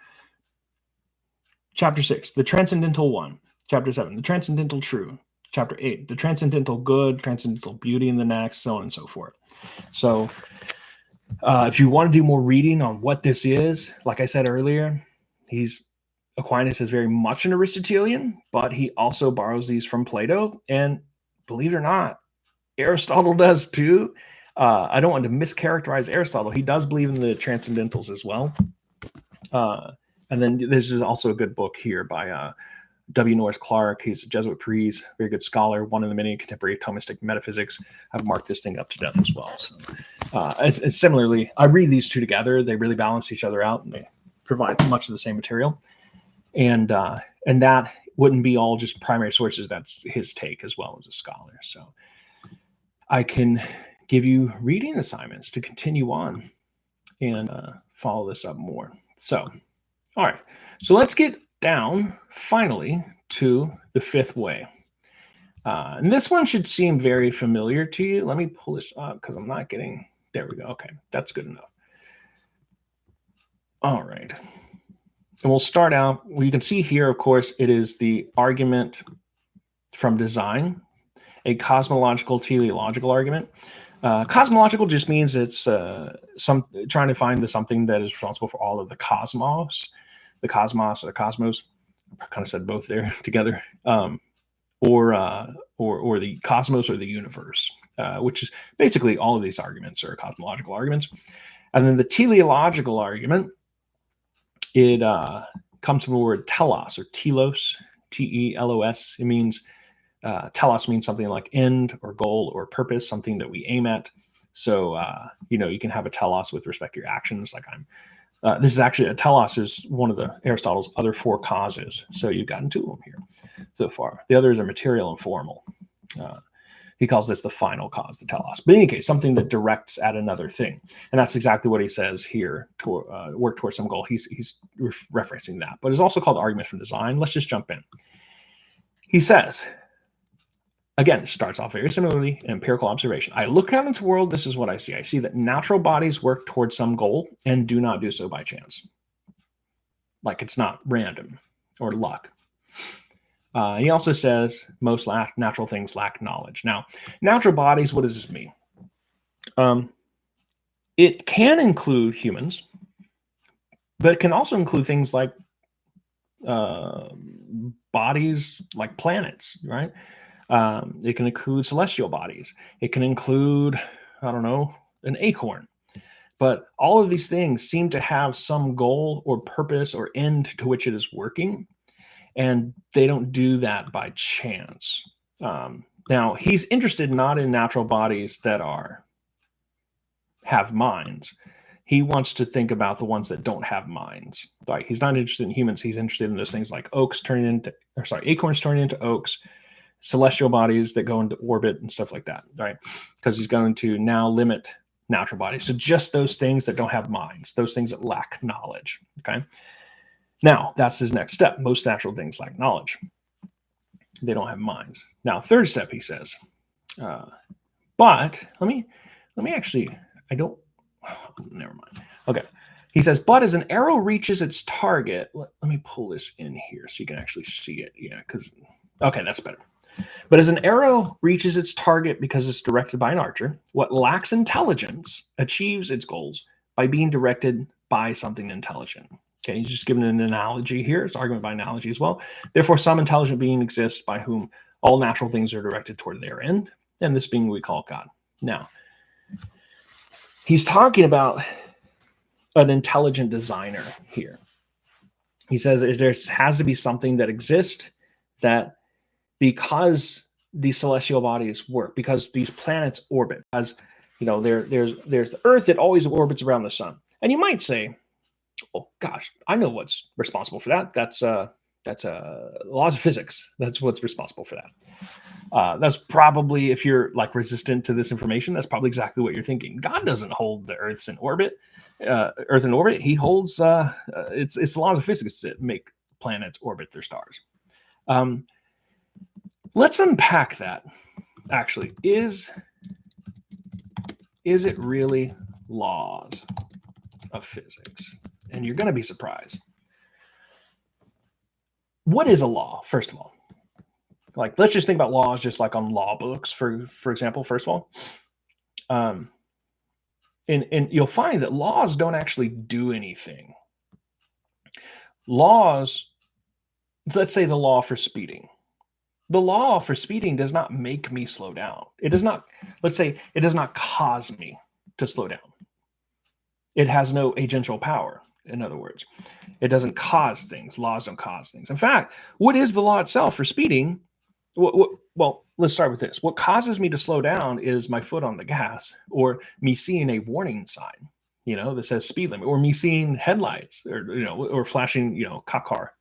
Chapter 6, the Transcendental 1. Chapter 7, the Transcendental True. Chapter 8, the Transcendental Good, Transcendental Beauty in the next, so on and so forth. So if you want to do more reading on what this is, like I said earlier, Aquinas is very much an Aristotelian, but he also borrows these from Plato, and believe it or not, Aristotle does too. I don't want to mischaracterize Aristotle. He does believe in the transcendentals as well. And then this is also a good book here by W. Norris Clark. He's a Jesuit priest, very good scholar, one of the many contemporary Thomistic metaphysics. I've marked this thing up to death as well. So, similarly, I read these two together. They really balance each other out, and they provide much of the same material. And that wouldn't be all just primary sources. That's his take as well as a scholar. So I can give you reading assignments to continue on and follow this up more. So, all right. So let's get down finally to the 5th way. And this one should seem very familiar to you. Let me pull this up because I'm not getting, there we go. Okay, that's good enough. All right. And we'll start out, well, you can see here, of course, it is the argument from design, a cosmological teleological argument. Cosmological just means it's trying to find the something that is responsible for all of the cosmos or the cosmos. I kind of said both there together, or the cosmos or the universe, which is basically all of these arguments are cosmological arguments. And then the teleological argument, it comes from the word telos or telos, T-E-L-O-S. It means telos means something like end or goal or purpose, something that we aim at. So, you can have a telos with respect to your actions. Like this is actually, a telos is one of Aristotle's other four causes. So you've gotten two of them here so far. The others are material and formal. He calls this the final cause, the telos. But in any case, something that directs at another thing. And that's exactly what he says here, to work towards some goal. He's referencing that. But it's also called argument from design. Let's just jump in. He says, again, it starts off very similarly, empirical observation. I look out into the world, this is what I see. I see that natural bodies work towards some goal and do not do so by chance. Like it's not random or luck. He also says most natural things lack knowledge. Now, natural bodies, what does this mean? It can include humans, but it can also include things like bodies like planets, right? It can include celestial bodies. It can include, I don't know, an acorn. But all of these things seem to have some goal or purpose or end to which it is working. And they don't do that by chance. Now, he's interested not in natural bodies that have minds. He wants to think about the ones that don't have minds. Like he's not interested in humans. He's interested in those things like acorns turning into oaks, celestial bodies that go into orbit and stuff like that, right? Because he's going to now limit natural bodies. So just those things that don't have minds, those things that lack knowledge, okay? Now, that's his next step. Most natural things lack knowledge. They don't have minds. Now, third step, he says, but let me actually, never mind. Okay. He says, but as an arrow reaches its target, let me pull this in here so you can actually see it. Yeah, okay, that's better. But as an arrow reaches its target because it's directed by an archer, what lacks intelligence achieves its goals by being directed by something intelligent. Okay, he's just given an analogy here. It's argument by analogy as well. Therefore, some intelligent being exists by whom all natural things are directed toward their end, and this being we call God. Now, he's talking about an intelligent designer here. He says there has to be something that exists that because these celestial bodies work, because these planets orbit, as there's the Earth that always orbits around the sun. And you might say, oh gosh, I know what's responsible for that. That's laws of physics. That's what's responsible for that. That's probably, if you're like resistant to this information, that's probably exactly what you're thinking. God doesn't hold the Earth in orbit. He holds it's laws of physics that make planets orbit their stars. Let's unpack that. Actually, is it really laws of physics? And you're going to be surprised. What is a law, first of all? Like, let's just think about laws just like on law books, for example, first of all. And you'll find that laws don't actually do anything. Laws, let's say the law for speeding. The law for speeding does not make me slow down. It does not, let's say, it does not cause me to slow down. It has no agential power. In other words, it doesn't cause things. Laws don't cause things. In fact, what is the law itself for speeding? Well, let's start with this. What causes me to slow down is my foot on the gas, or me seeing a warning sign, that says speed limit, or me seeing headlights, or flashing, cop car,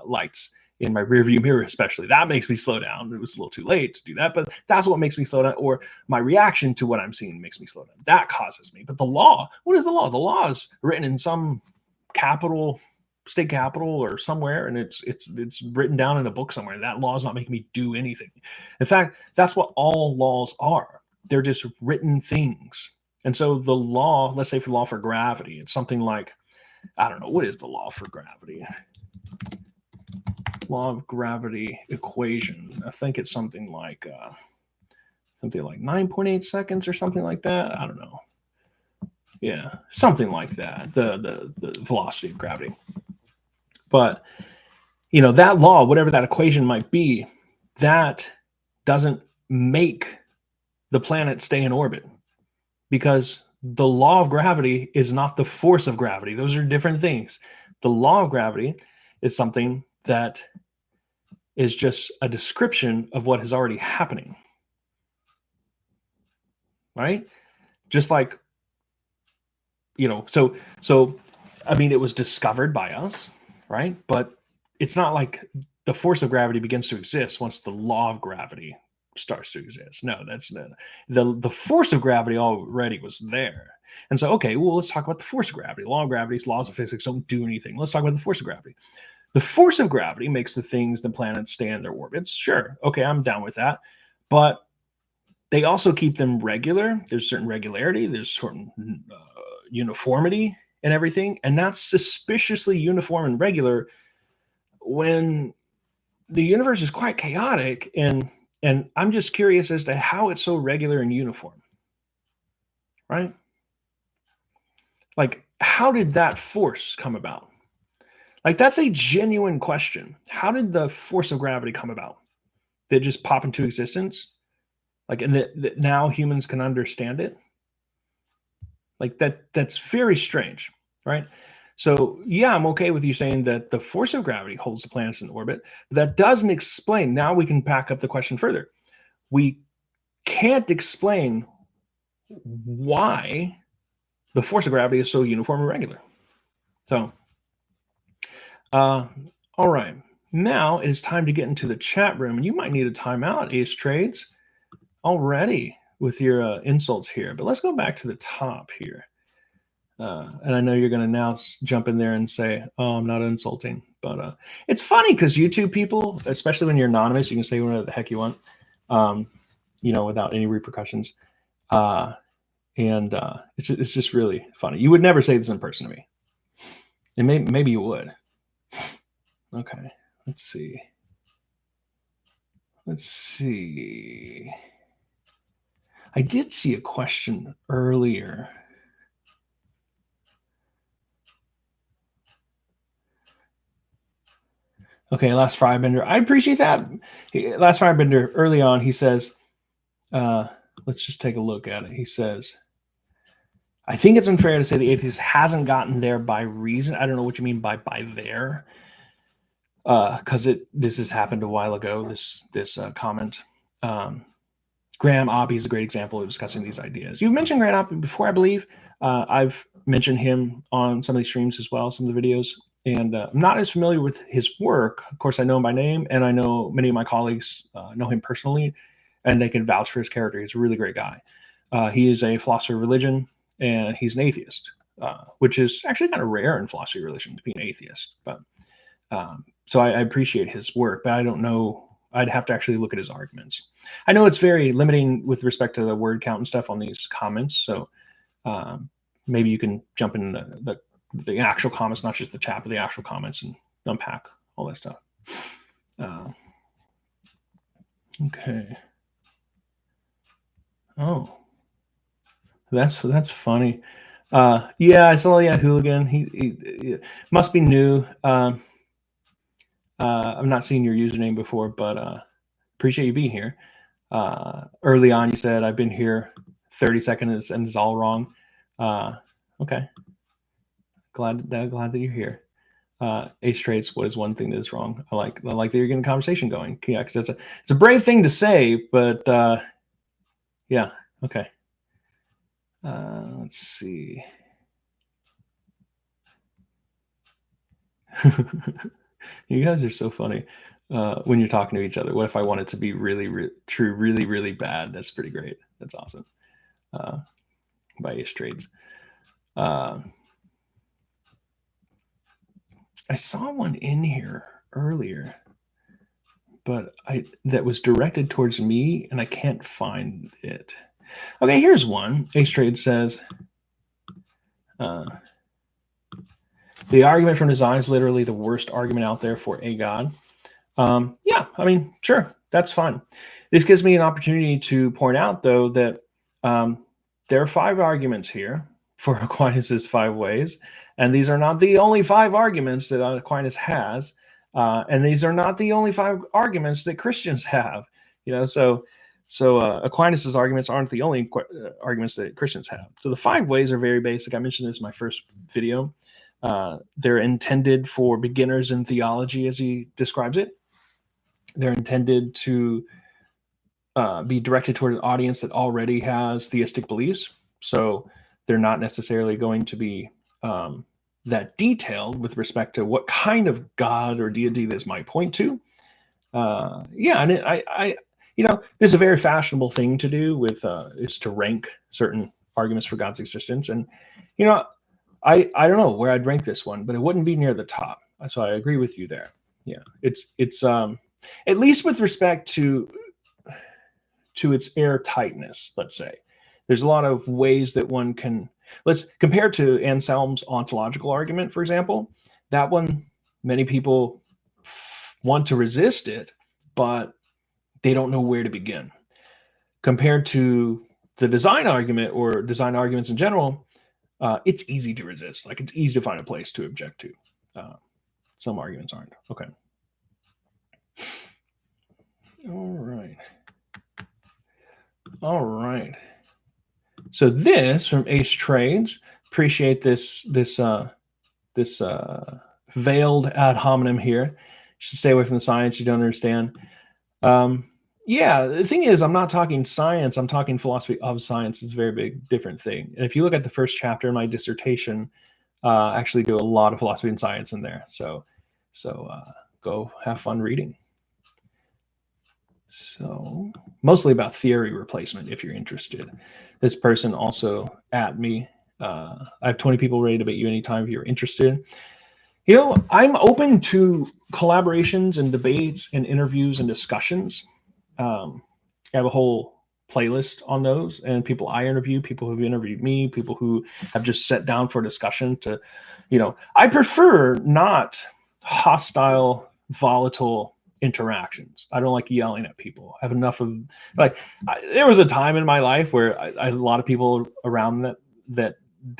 lights in my rearview mirror, especially. That makes me slow down. It was a little too late to do that, but that's what makes me slow down. Or my reaction to what I'm seeing makes me slow down. That causes me. But the law, what is the law? The law is written in some capital state capitol or somewhere, and it's written down in a book somewhere. That law is not making me do anything. In fact, that's what all laws are. They're just written things. And so the law, let's say for law for gravity, it's something like, I don't know, what is the law for gravity? Law of gravity equation. I think it's something like 9.8 seconds or something like that. I don't know. Yeah, something like that. The velocity of gravity. But that law, whatever that equation might be, that doesn't make the planet stay in orbit, because the law of gravity is not the force of gravity. Those are different things. The law of gravity is something that is just a description of what is already happening. Right? Just like, so I mean, it was discovered by us, right? But it's not like the force of gravity begins to exist once the law of gravity starts to exist. No, that's the force of gravity already was there. And so, okay, well, let's talk about the force of gravity. Law of gravity, laws of physics don't do anything. Let's talk about the force of gravity. The force of gravity makes the things, the planets, stay in their orbits. Sure, okay, I'm down with that. But they also keep them regular. There's certain regularity. There's certain uniformity and everything. And that's suspiciously uniform and regular when the universe is quite chaotic. And I'm just curious as to how it's so regular and uniform, right? Like, how did that force come about? Like, that's a genuine question. How did the force of gravity come about? Did it just pop into existence? Like, and that now humans can understand it? Like, that's very strange, right? So yeah, I'm okay with you saying that the force of gravity holds the planets in orbit, but that doesn't explain. Now we can back up the question further. We can't explain why the force of gravity is so uniform and regular. So, all right. Now it is time to get into the chat room, and you might need a timeout, Ace Trades, already with your insults here. But let's go back to the top here. And I know you're going to now jump in there and say, oh, I'm not insulting. But it's funny because YouTube people, especially when you're anonymous, you can say whatever the heck you want, without any repercussions. And it's just really funny. You would never say this in person to me. And maybe you would. Okay, let's see. I did see a question earlier. Okay, Last Firebender. I appreciate that. Last Firebender, early on, he says, let's just take a look at it. He says, I think it's unfair to say the atheist hasn't gotten there by reason. I don't know what you mean by there. Because this has happened a while ago, this comment. Graham Oppy is a great example of discussing these ideas. You've mentioned Graham Oppy before, I believe. I've mentioned him on some of these streams as well, some of the videos. And I'm not as familiar with his work. Of course, I know him by name, and I know many of my colleagues know him personally, and they can vouch for his character. He's a really great guy. He is a philosopher of religion, and he's an atheist, which is actually kind of rare in philosophy of religion to be an atheist. But so I appreciate his work, but I don't know. I'd have to actually look at his arguments. I know it's very limiting with respect to the word count and stuff on these comments. So maybe you can jump in the actual comments, not just the chat, but the actual comments, and unpack all that stuff. Okay. Oh, that's funny. Yeah, I saw Hooligan. He must be new. I've not seen your username before, but appreciate you being here. Early on, you said I've been here 30 seconds and it's all wrong. Okay. Glad that you're here. Ace Traits, what is one thing that is wrong? I like that you're getting a conversation going. Yeah, because it's a brave thing to say, but yeah, okay. Let's see. You guys are so funny when you're talking to each other. What if I want it to be really true, really bad? That's pretty great. That's awesome. By Ace Trades. I saw one in here earlier, but that was directed towards me, and I can't find it. Okay, here's one. Ace Trade says, the argument from design is literally the worst argument out there for a God. Yeah, I mean, sure, that's fine. This gives me an opportunity to point out, though, that there are 5 arguments here for Aquinas' 5 ways, and these are not the only 5 arguments that Aquinas has, and these are not the only 5 arguments that Christians have. So Aquinas' arguments aren't the only arguments that Christians have. So the 5 ways are very basic. I mentioned this in my first video. They're intended for beginners in theology, as he describes it. They're intended to be directed toward an audience that already has theistic beliefs. So they're not necessarily going to be that detailed with respect to what kind of God or deity this might point to. And there's a very fashionable thing to do with is to rank certain arguments for God's existence. And, I don't know where I'd rank this one, but it wouldn't be near the top. So I agree with you there. Yeah, it's at least with respect to its airtightness, let's say. There's a lot of ways that one can, let's compare to Anselm's ontological argument, for example. That one, many people want to resist it, but they don't know where to begin. Compared to the design argument or design arguments in general, it's easy to resist. Like, it's easy to find a place to object to. Some arguments aren't. Okay. All right. So this from Ace Trades. Appreciate this veiled ad hominem here. You should stay away from the science you don't understand. Yeah, the thing is, I'm not talking science. I'm talking philosophy of science. It's a very big, different thing. And if you look at the first chapter of my dissertation, I actually do a lot of philosophy and science in there. So go have fun reading. So mostly about theory replacement, if you're interested. This person also at me. I have 20 people ready to debate you anytime if you're interested. I'm open to collaborations and debates and interviews and discussions. I have a whole playlist on those, and people I interview, people who've interviewed me, people who have just sat down for discussion to, I prefer not hostile, volatile interactions. I don't like yelling at people. I have enough of, there was a time in my life where I had a lot of people around that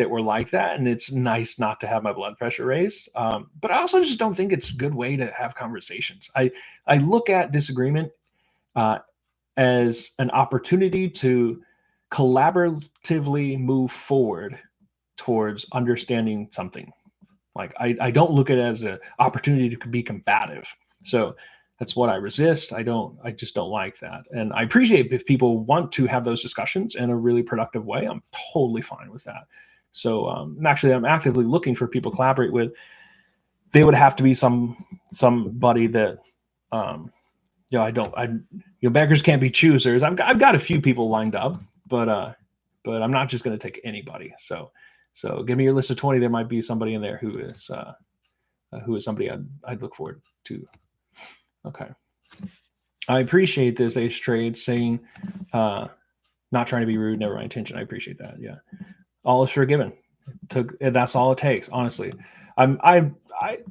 were like that, and it's nice not to have my blood pressure raised. But I also just don't think it's a good way to have conversations. I look at disagreement as an opportunity to collaboratively move forward towards understanding something. Like, I don't look at it as an opportunity to be combative. So that's what I resist. I just don't like that. And I appreciate if people want to have those discussions in a really productive way. I'm totally fine with that. So I'm actively looking for people to collaborate with. They would have to be somebody that, beggars can't be choosers. I've got a few people lined up, but I'm not just going to take anybody. So give me your list of 20. There might be somebody in there who is somebody I'd look forward to. Okay. I appreciate this, Ace Trade, saying, not trying to be rude, never my intention. I appreciate that. Yeah. All is forgiven. That's all it takes, honestly. I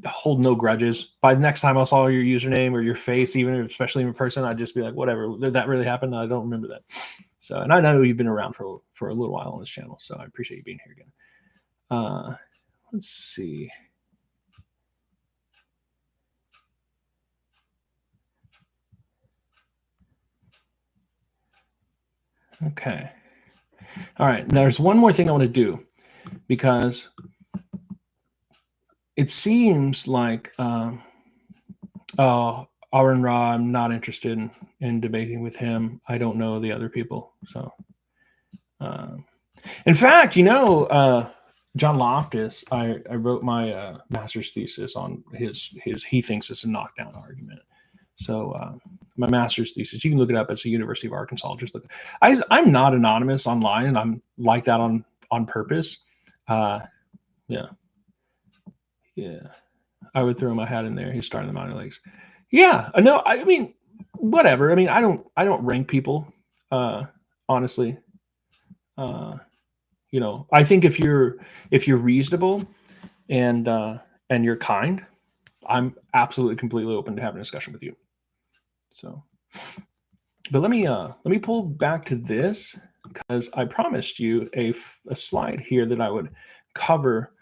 hold no grudges. By the next time I saw your username or your face, especially in person, I'd just be like, whatever. Did that really happen? I don't remember that. So, and I know you've been around for a little while on this channel, so I appreciate you being here again. Let's see. Okay. All right. There's one more thing I want to do, because it seems like, Aaron Ra, I'm not interested in debating with him. I don't know the other people. So, in fact, John Loftus, I wrote my master's thesis on his he thinks it's a knockdown argument. So my master's thesis, you can look it up. It's the University of Arkansas. Just look. I'm not anonymous online, and I'm like that on purpose. Yeah. I would throw my hat in there. He's starting the minor leagues. Yeah, no, I mean, whatever. I mean, I don't rank people, honestly. You know, I think if you're reasonable and you're kind, I'm absolutely completely open to having a discussion with you. So, but let me pull back to this, because I promised you a slide here that I would cover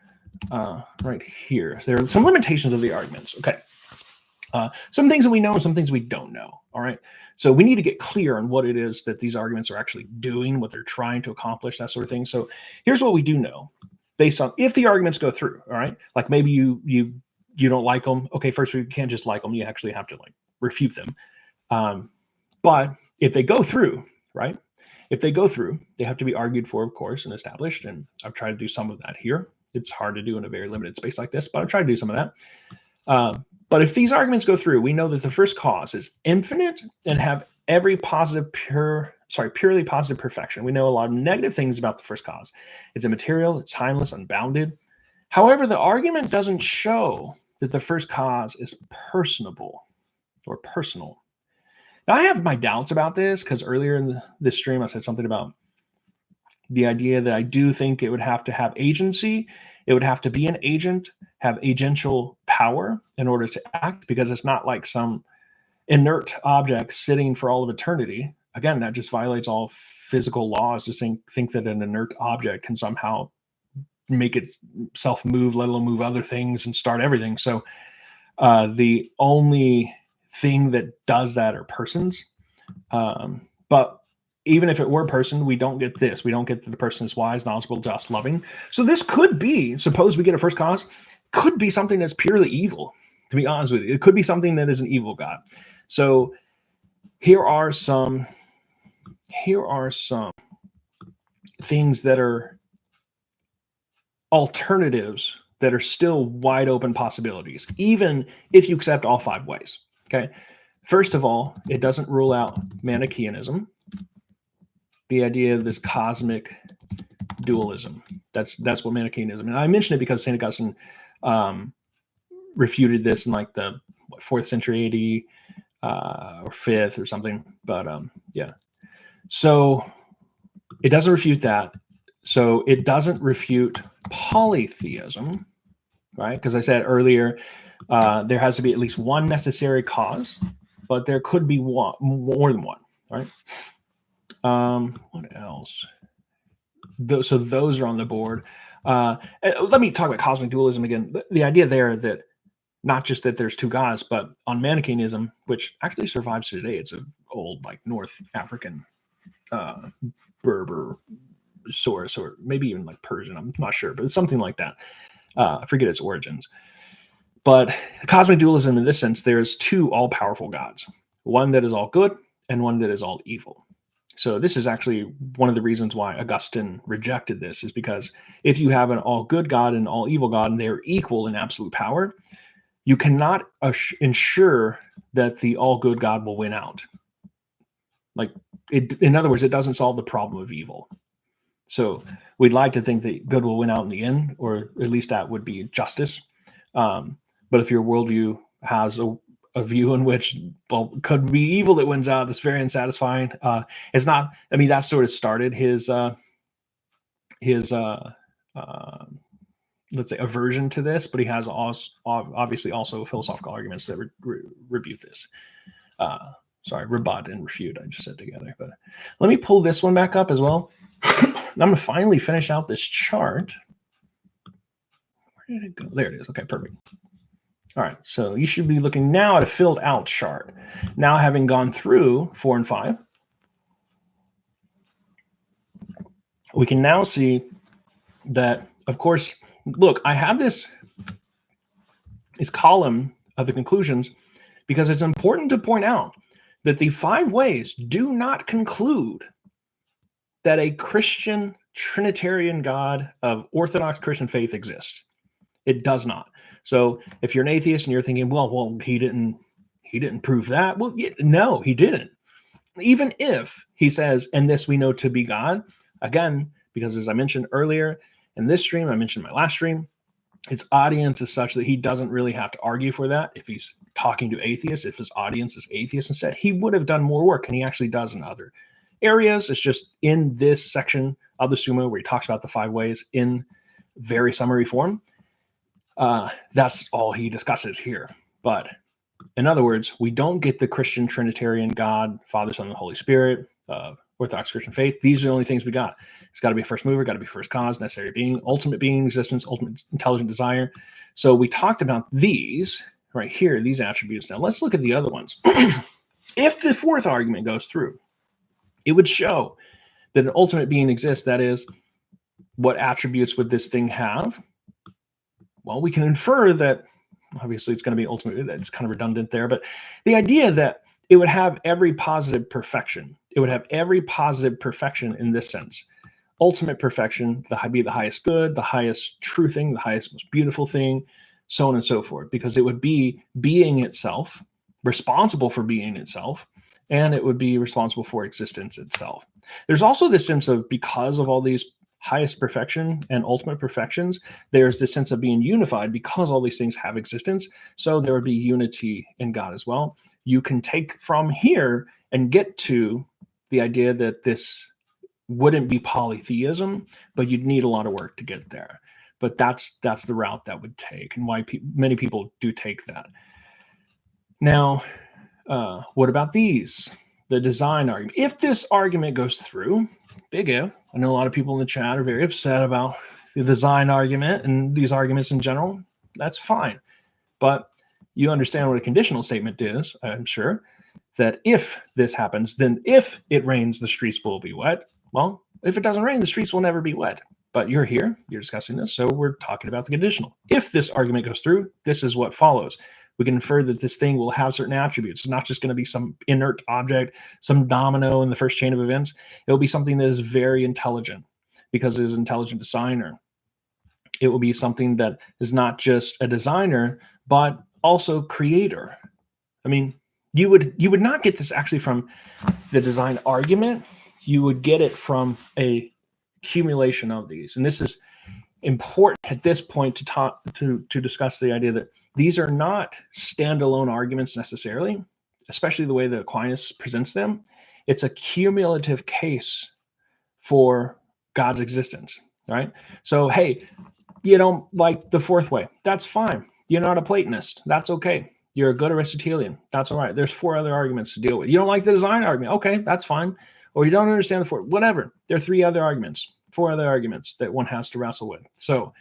right here. There are some limitations of the arguments. Okay. Some things that we know and some things we don't know. All right. So we need to get clear on what it is that these arguments are actually doing, what they're trying to accomplish, that sort of thing. So here's what we do know based on if the arguments go through. All right. Like maybe you don't like them. Okay. First, we can't just like them. You actually have to like refute them. But if they go through, right? If they go through, they have to be argued for, of course, and established. And I've tried to do some of that here. It's hard to do in a very limited space like this, but I've tried to do some of that. But if these arguments go through, we know that the first cause is infinite and have every purely positive perfection. We know a lot of negative things about the first cause. It's immaterial, it's timeless, unbounded. However, the argument doesn't show that the first cause is personable or personal. Now, I have my doubts about this because earlier in this stream, I said something about the idea that I do think it would have to have agency. It would have to be an agent, have agential power in order to act, because it's not like some inert object sitting for all of eternity. Again, that just violates all physical laws to think that an inert object can somehow make itself move, let alone move other things and start everything. So the only thing that does that are persons. But even if it were a person, we don't get this. We don't get that the person is wise, knowledgeable, just, loving. So this could be, suppose we get a first cause, could be something that's purely evil, to be honest with you. It could be something that is an evil God. So here are some things that are alternatives that are still wide open possibilities, even if you accept all 5 ways. Okay. First of all, it doesn't rule out Manichaeanism. The idea of this cosmic dualism. That's what Manichaeanism. And I mention it because St. Augustine refuted this in like the 4th century AD or 5th or something. But yeah. So it doesn't refute that. So it doesn't refute polytheism, right? Because I said earlier, there has to be at least one necessary cause, but there could be more than one, right? What else? So those are on the board. Let me talk about cosmic dualism again. The idea there that not just that there's 2 gods, but on Manichaeism, which actually survives today. It's an old like North African Berber source, or maybe even like Persian. I'm not sure, but it's something like that. I forget its origins. But cosmic dualism, in this sense, there's 2 all-powerful gods, one that is all good and one that is all evil. So this is actually one of the reasons why Augustine rejected this, is because if you have an all good God and an all evil God, and they're equal in absolute power, you cannot ensure that the all good God will win out. Like, in other words, it doesn't solve the problem of evil. So we'd like to think that good will win out in the end, or at least that would be justice. But if your worldview has a view in which, well, could be evil that wins out, that's very unsatisfying. It's not. I mean, that sort of started his let's say aversion to this, but he has also obviously also philosophical arguments that rebut this. Sorry, rebut and refute. I just said together. But let me pull this one back up as well. I'm going to finally finish out this chart. Where did it go? There it is. Okay, perfect. All right, so you should be looking now at a filled out chart. Now, having gone through 4 and 5, we can now see that, of course, look, I have this column of the conclusions because it's important to point out that the 5 ways do not conclude that a Christian Trinitarian God of Orthodox Christian faith exists. It does not. So if you're an atheist and you're thinking, well, he didn't prove that. Well, no, he didn't. Even if he says, and this we know to be God, again, because as I mentioned earlier in this stream, I mentioned in my last stream, His audience is such that he doesn't really have to argue for that. If he's talking to atheists, if his audience is atheists instead, he would have done more work, and he actually does in other areas. It's just in this section of the Summa where he talks about the 5 ways in very summary form. That's all he discusses here. But in other words, we don't get the Christian Trinitarian God, Father, Son, and Holy Spirit, Orthodox Christian faith. These are the only things we got. It's got to be first mover, got to be first cause, necessary being, ultimate being, existence, ultimate intelligent desire. So we talked about these right here, these attributes. Now let's look at the other ones. If the 4th argument goes through, it would show that an ultimate being exists. That is, what attributes would this thing have? Well, we can infer that, obviously it's going to be ultimate. It's kind of redundant there, but the idea that it would have every positive perfection. It would have every positive perfection in this sense. Ultimate perfection, be the highest good, the highest true thing, the highest, most beautiful thing, so on and so forth, because it would be being itself, responsible for being itself, and it would be responsible for existence itself. There's also this sense of, because of all these highest perfection and ultimate perfections, there's this sense of being unified because all these things have existence. So there would be unity in God as well. You can take from here and get to the idea that this wouldn't be polytheism, but you'd need a lot of work to get there. But that's the route that would take, and why many people do take that. Now, what about these? The design argument. If this argument goes through, big if, I know a lot of people in the chat are very upset about the design argument and these arguments in general. That's fine. But you understand what a conditional statement is, I'm sure, that if this happens, then if it rains, the streets will be wet. Well, if it doesn't rain, the streets will never be wet. But you're here, you're discussing this, so we're talking about the conditional. If this argument goes through, this is what follows. We can infer that this thing will have certain attributes. It's not just going to be some inert object, some domino in the first chain of events. It will be something that is very intelligent because it is an intelligent designer. It will be something that is not just a designer, but also creator. I mean, you would not get this actually from the design argument. You would get it from a accumulation of these. And this is important at this point to discuss the idea that these are not standalone arguments necessarily, especially the way that Aquinas presents them. It's a cumulative case for God's existence, right? So, hey, you don't like the 4th way. That's fine. You're not a Platonist. That's okay. You're a good Aristotelian. That's all right. There's 4 other arguments to deal with. You don't like the design argument. Okay, that's fine. Or you don't understand the 4th, whatever. There are 3 other arguments, 4 other arguments that one has to wrestle with. So,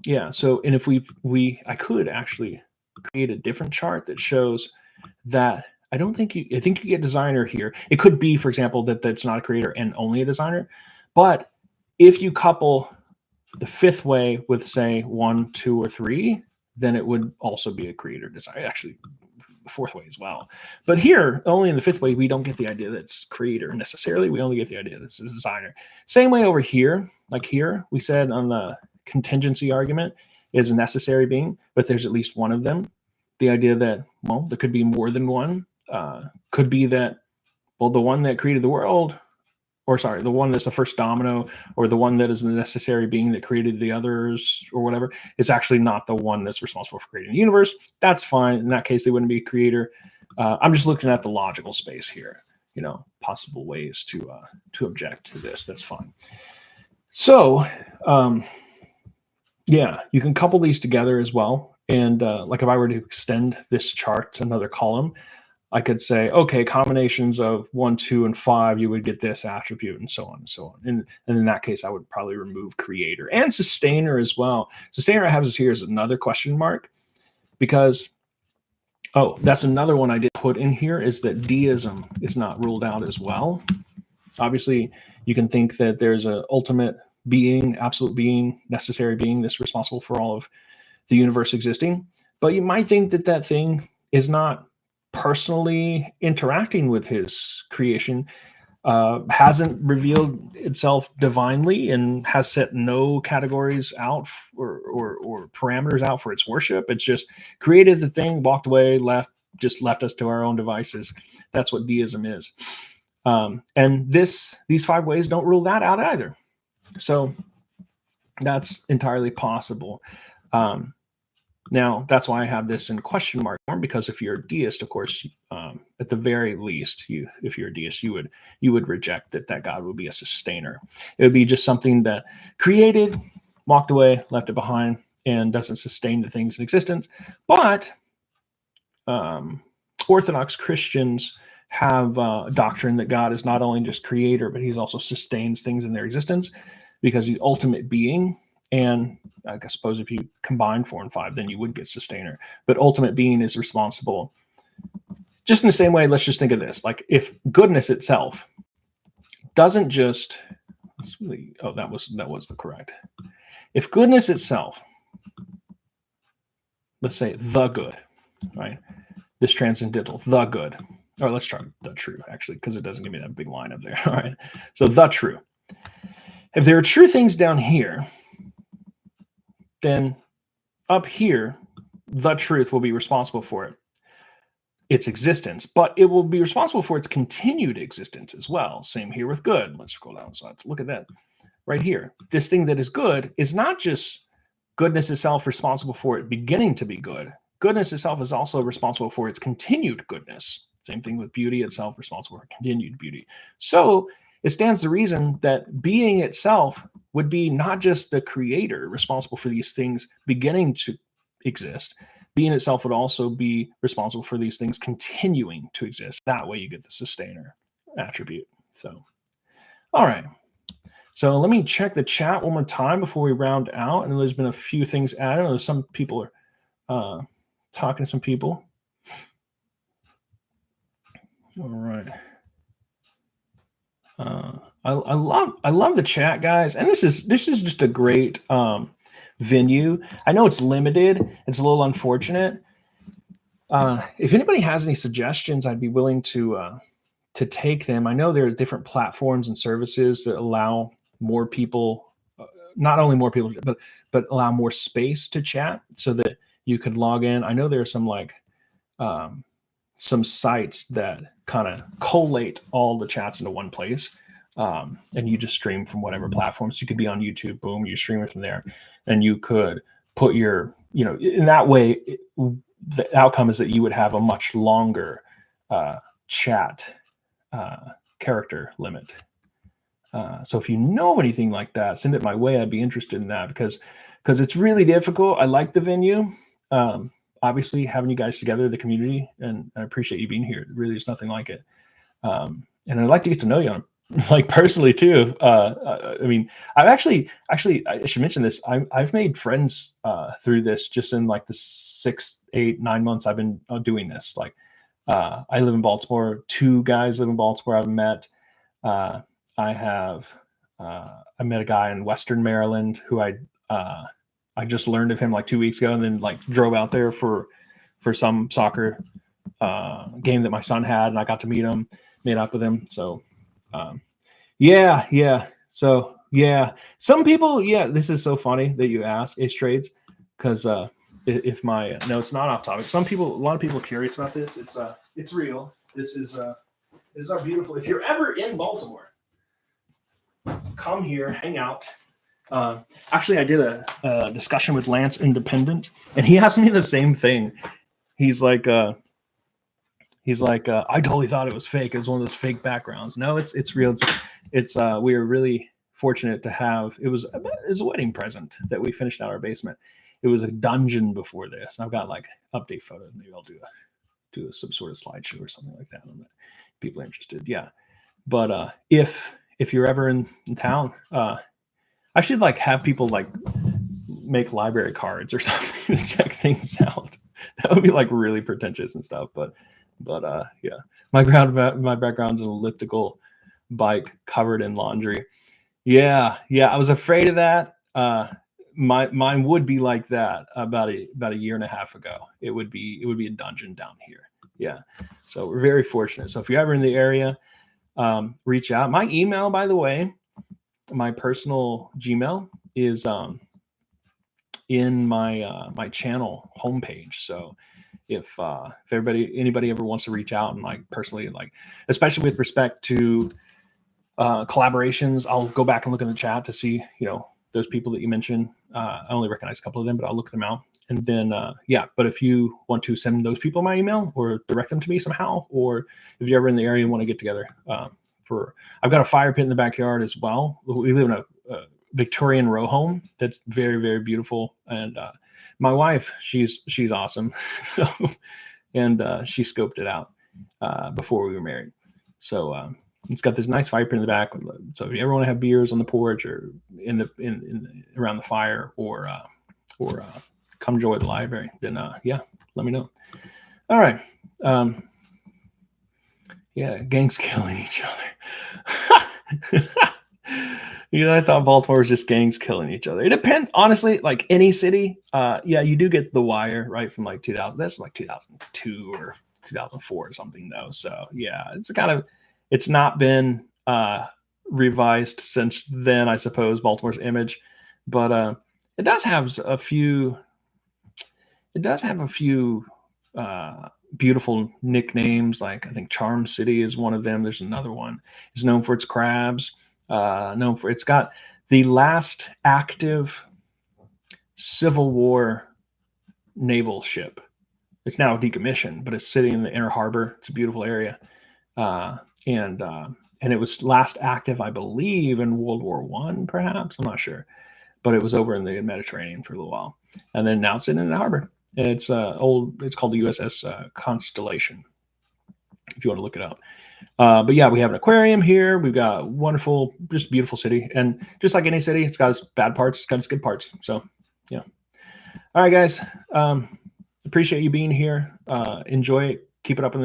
yeah. So, and if I could actually create a different chart that shows that I think you get designer here. It could be, for example, that that's not a creator and only a designer. But if you couple the 5th way with, say, 1, 2, or 3, then it would also be a creator designer. Actually, the 4th way as well. But here, only in the 5th way, we don't get the idea that it's creator necessarily. We only get the idea that it's a designer. Same way over here. Like here, we said on the contingency argument is a necessary being, but there's at least one of them. The idea that, well, there could be more than one. Could be that, well, the one that created the world, or sorry, the one that's the first domino, or the one that is the necessary being that created the others, or whatever, is actually not the one that's responsible for creating the universe. That's fine. In that case, they wouldn't be a creator. I'm just looking at the logical space here, possible ways to object to this. That's fine. So, yeah, you can couple these together as well. And like if I were to extend this chart to another column, I could say, okay, combinations of 1, 2, and 5, you would get this attribute, and so on and so on. And in that case, I would probably remove creator and sustainer as well. Sustainer I have here is another question mark, because, oh, that's another one I did put in here, is that deism is not ruled out as well. Obviously, you can think that there's an ultimate being, absolute being, necessary being that's responsible for all of the universe existing. But you might think that that thing is not personally interacting with his creation, hasn't revealed itself divinely, and has set no categories out or parameters out for its worship. It's just created the thing, walked away, left us to our own devices. That's what deism is. And these 5 ways don't rule that out either. So That's entirely possible. Now, that's why I have this in question mark form, because if you're a deist, of course, at the very least, if you're a deist, you would reject that God would be a sustainer. It would be just something that created, walked away, left it behind, and doesn't sustain the things in existence. But Orthodox Christians have a doctrine that God is not only just creator, but he's also sustains things in their existence because he's ultimate being. And I suppose if you combine 4 and 5, then you would get sustainer. But ultimate being is responsible. Just in the same way, let's just think of this. Like if goodness itself doesn't just, that was the correct. If goodness itself, let's say the good, right? This transcendental, the good. Or let's try the true, actually, because it doesn't give me that big line up there. All right. So the true. If there are true things down here, then up here, the truth will be responsible for its existence, but it will be responsible for its continued existence as well. Same here with good. Let's scroll down. So look at that right here. This thing that is good is not just goodness itself responsible for it beginning to be good. Goodness itself is also responsible for its continued goodness. Same thing with beauty itself, responsible for continued beauty. So it stands to reason that being itself would be not just the creator responsible for these things beginning to exist. Being itself would also be responsible for these things continuing to exist. That way you get the sustainer attribute. So, all right. So let me check the chat one more time before we round out. And there's been a few things added. I know some people are talking to some people. All right. I love the chat, guys, and this is just a great venue. I know it's limited; it's a little unfortunate. If anybody has any suggestions, I'd be willing to take them. I know there are different platforms and services that allow more people, not only more people, but allow more space to chat, so that you could log in. I know there are some some sites that kind of collate all the chats into one place. And you just stream from whatever platforms. You could be on YouTube, boom, you stream it from there. And you could put your, in that way, the outcome is that you would have a much longer chat character limit. So if you know anything like that, send it my way. I'd be interested in that because it's really difficult. I like the venue. Obviously, having you guys together, the community, and I appreciate you being here. It really is nothing like it. And I'd like to get to know you like personally too. I mean, I should mention this. I've made friends through this just in like the 6, 8, 9 months I've been doing this. Like, I live in Baltimore. 2 guys live in Baltimore I've met. I met a guy in Western Maryland who I just learned of him like 2 weeks ago, and then like drove out there for some soccer game that my son had, and I got to meet him, made up with him. So yeah. So yeah, some people, this is so funny that you ask Ace Trades, because if my no, it's not off topic. A lot of people are curious about this. It's real. This is our beautiful. If you're ever in Baltimore, come here, hang out. Actually, I did a discussion with Lance Independent, and he asked me the same thing. He's like, I totally thought it was fake. It was one of those fake backgrounds. No, it's real. We were really fortunate to have. It was a wedding present that we finished out our basement. It was a dungeon before this. I've got like update photos. Maybe I'll do some sort of slideshow or something like that. People are interested. Yeah, but if you're ever in town, I should like have people like make library cards or something to check things out. That would be like really pretentious and stuff. But yeah, my background's an elliptical bike covered in laundry. Yeah. I was afraid of that. Mine would be like that about a year and a half ago. It would be a dungeon down here. Yeah. So we're very fortunate. So if you're ever in the area, reach out. My email, by the way, my personal Gmail is in my channel homepage. So if anybody ever wants to reach out and like personally, like especially with respect to collaborations, I'll go back and look in the chat to see those people that you mentioned. I only recognize a couple of them, but I'll look them out. And then, yeah, but if you want to send those people my email or direct them to me somehow, or if you're ever in the area and want to get together I've got a fire pit in the backyard as well. We live in a Victorian row home that's very, very beautiful. And my wife, she's awesome. And she scoped it out before we were married. So it's got this nice fire pit in the back. So if you ever want to have beers on the porch or in around the fire, or come enjoy the library, then yeah, let me know. All right. Yeah, gangs killing each other. Yeah, I thought Baltimore was just gangs killing each other. It depends, honestly. Like any city, yeah, you do get The Wire, right, from like 2000. That's like 2002 or 2004 or something, though. So yeah, it's not been revised since then, I suppose, Baltimore's image, but it does have a few. It does have a few beautiful nicknames. Like I think Charm City is one of them. There's another one. It's known for its crabs. It's got the last active Civil War naval ship. It's now decommissioned, but it's sitting in the Inner Harbor. It's a beautiful area, and it was last active, I believe, in World War I, perhaps. I'm not sure, but it was over in the Mediterranean for a little while, and then now it's sitting in the harbor. It's old. It's called the USS Constellation, if you want to look it up. But yeah, we have an aquarium here. We've got wonderful, just beautiful city. And just like any city, it's got its bad parts, it's got its good parts. So yeah. All right, guys. Appreciate you being here. Enjoy it. Keep it up in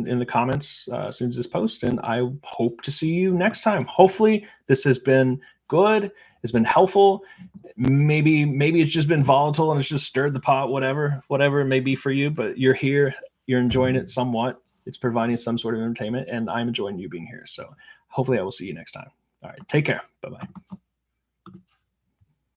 the comments as soon as this post. And I hope to see you next time. Hopefully this has been good. It's been helpful. Maybe it's just been volatile and it's just stirred the pot, whatever it may be for you, but you're here, you're enjoying it somewhat. It's providing some sort of entertainment, and I'm enjoying you being here. So hopefully I will see you next time. All right. Take care. Bye-bye.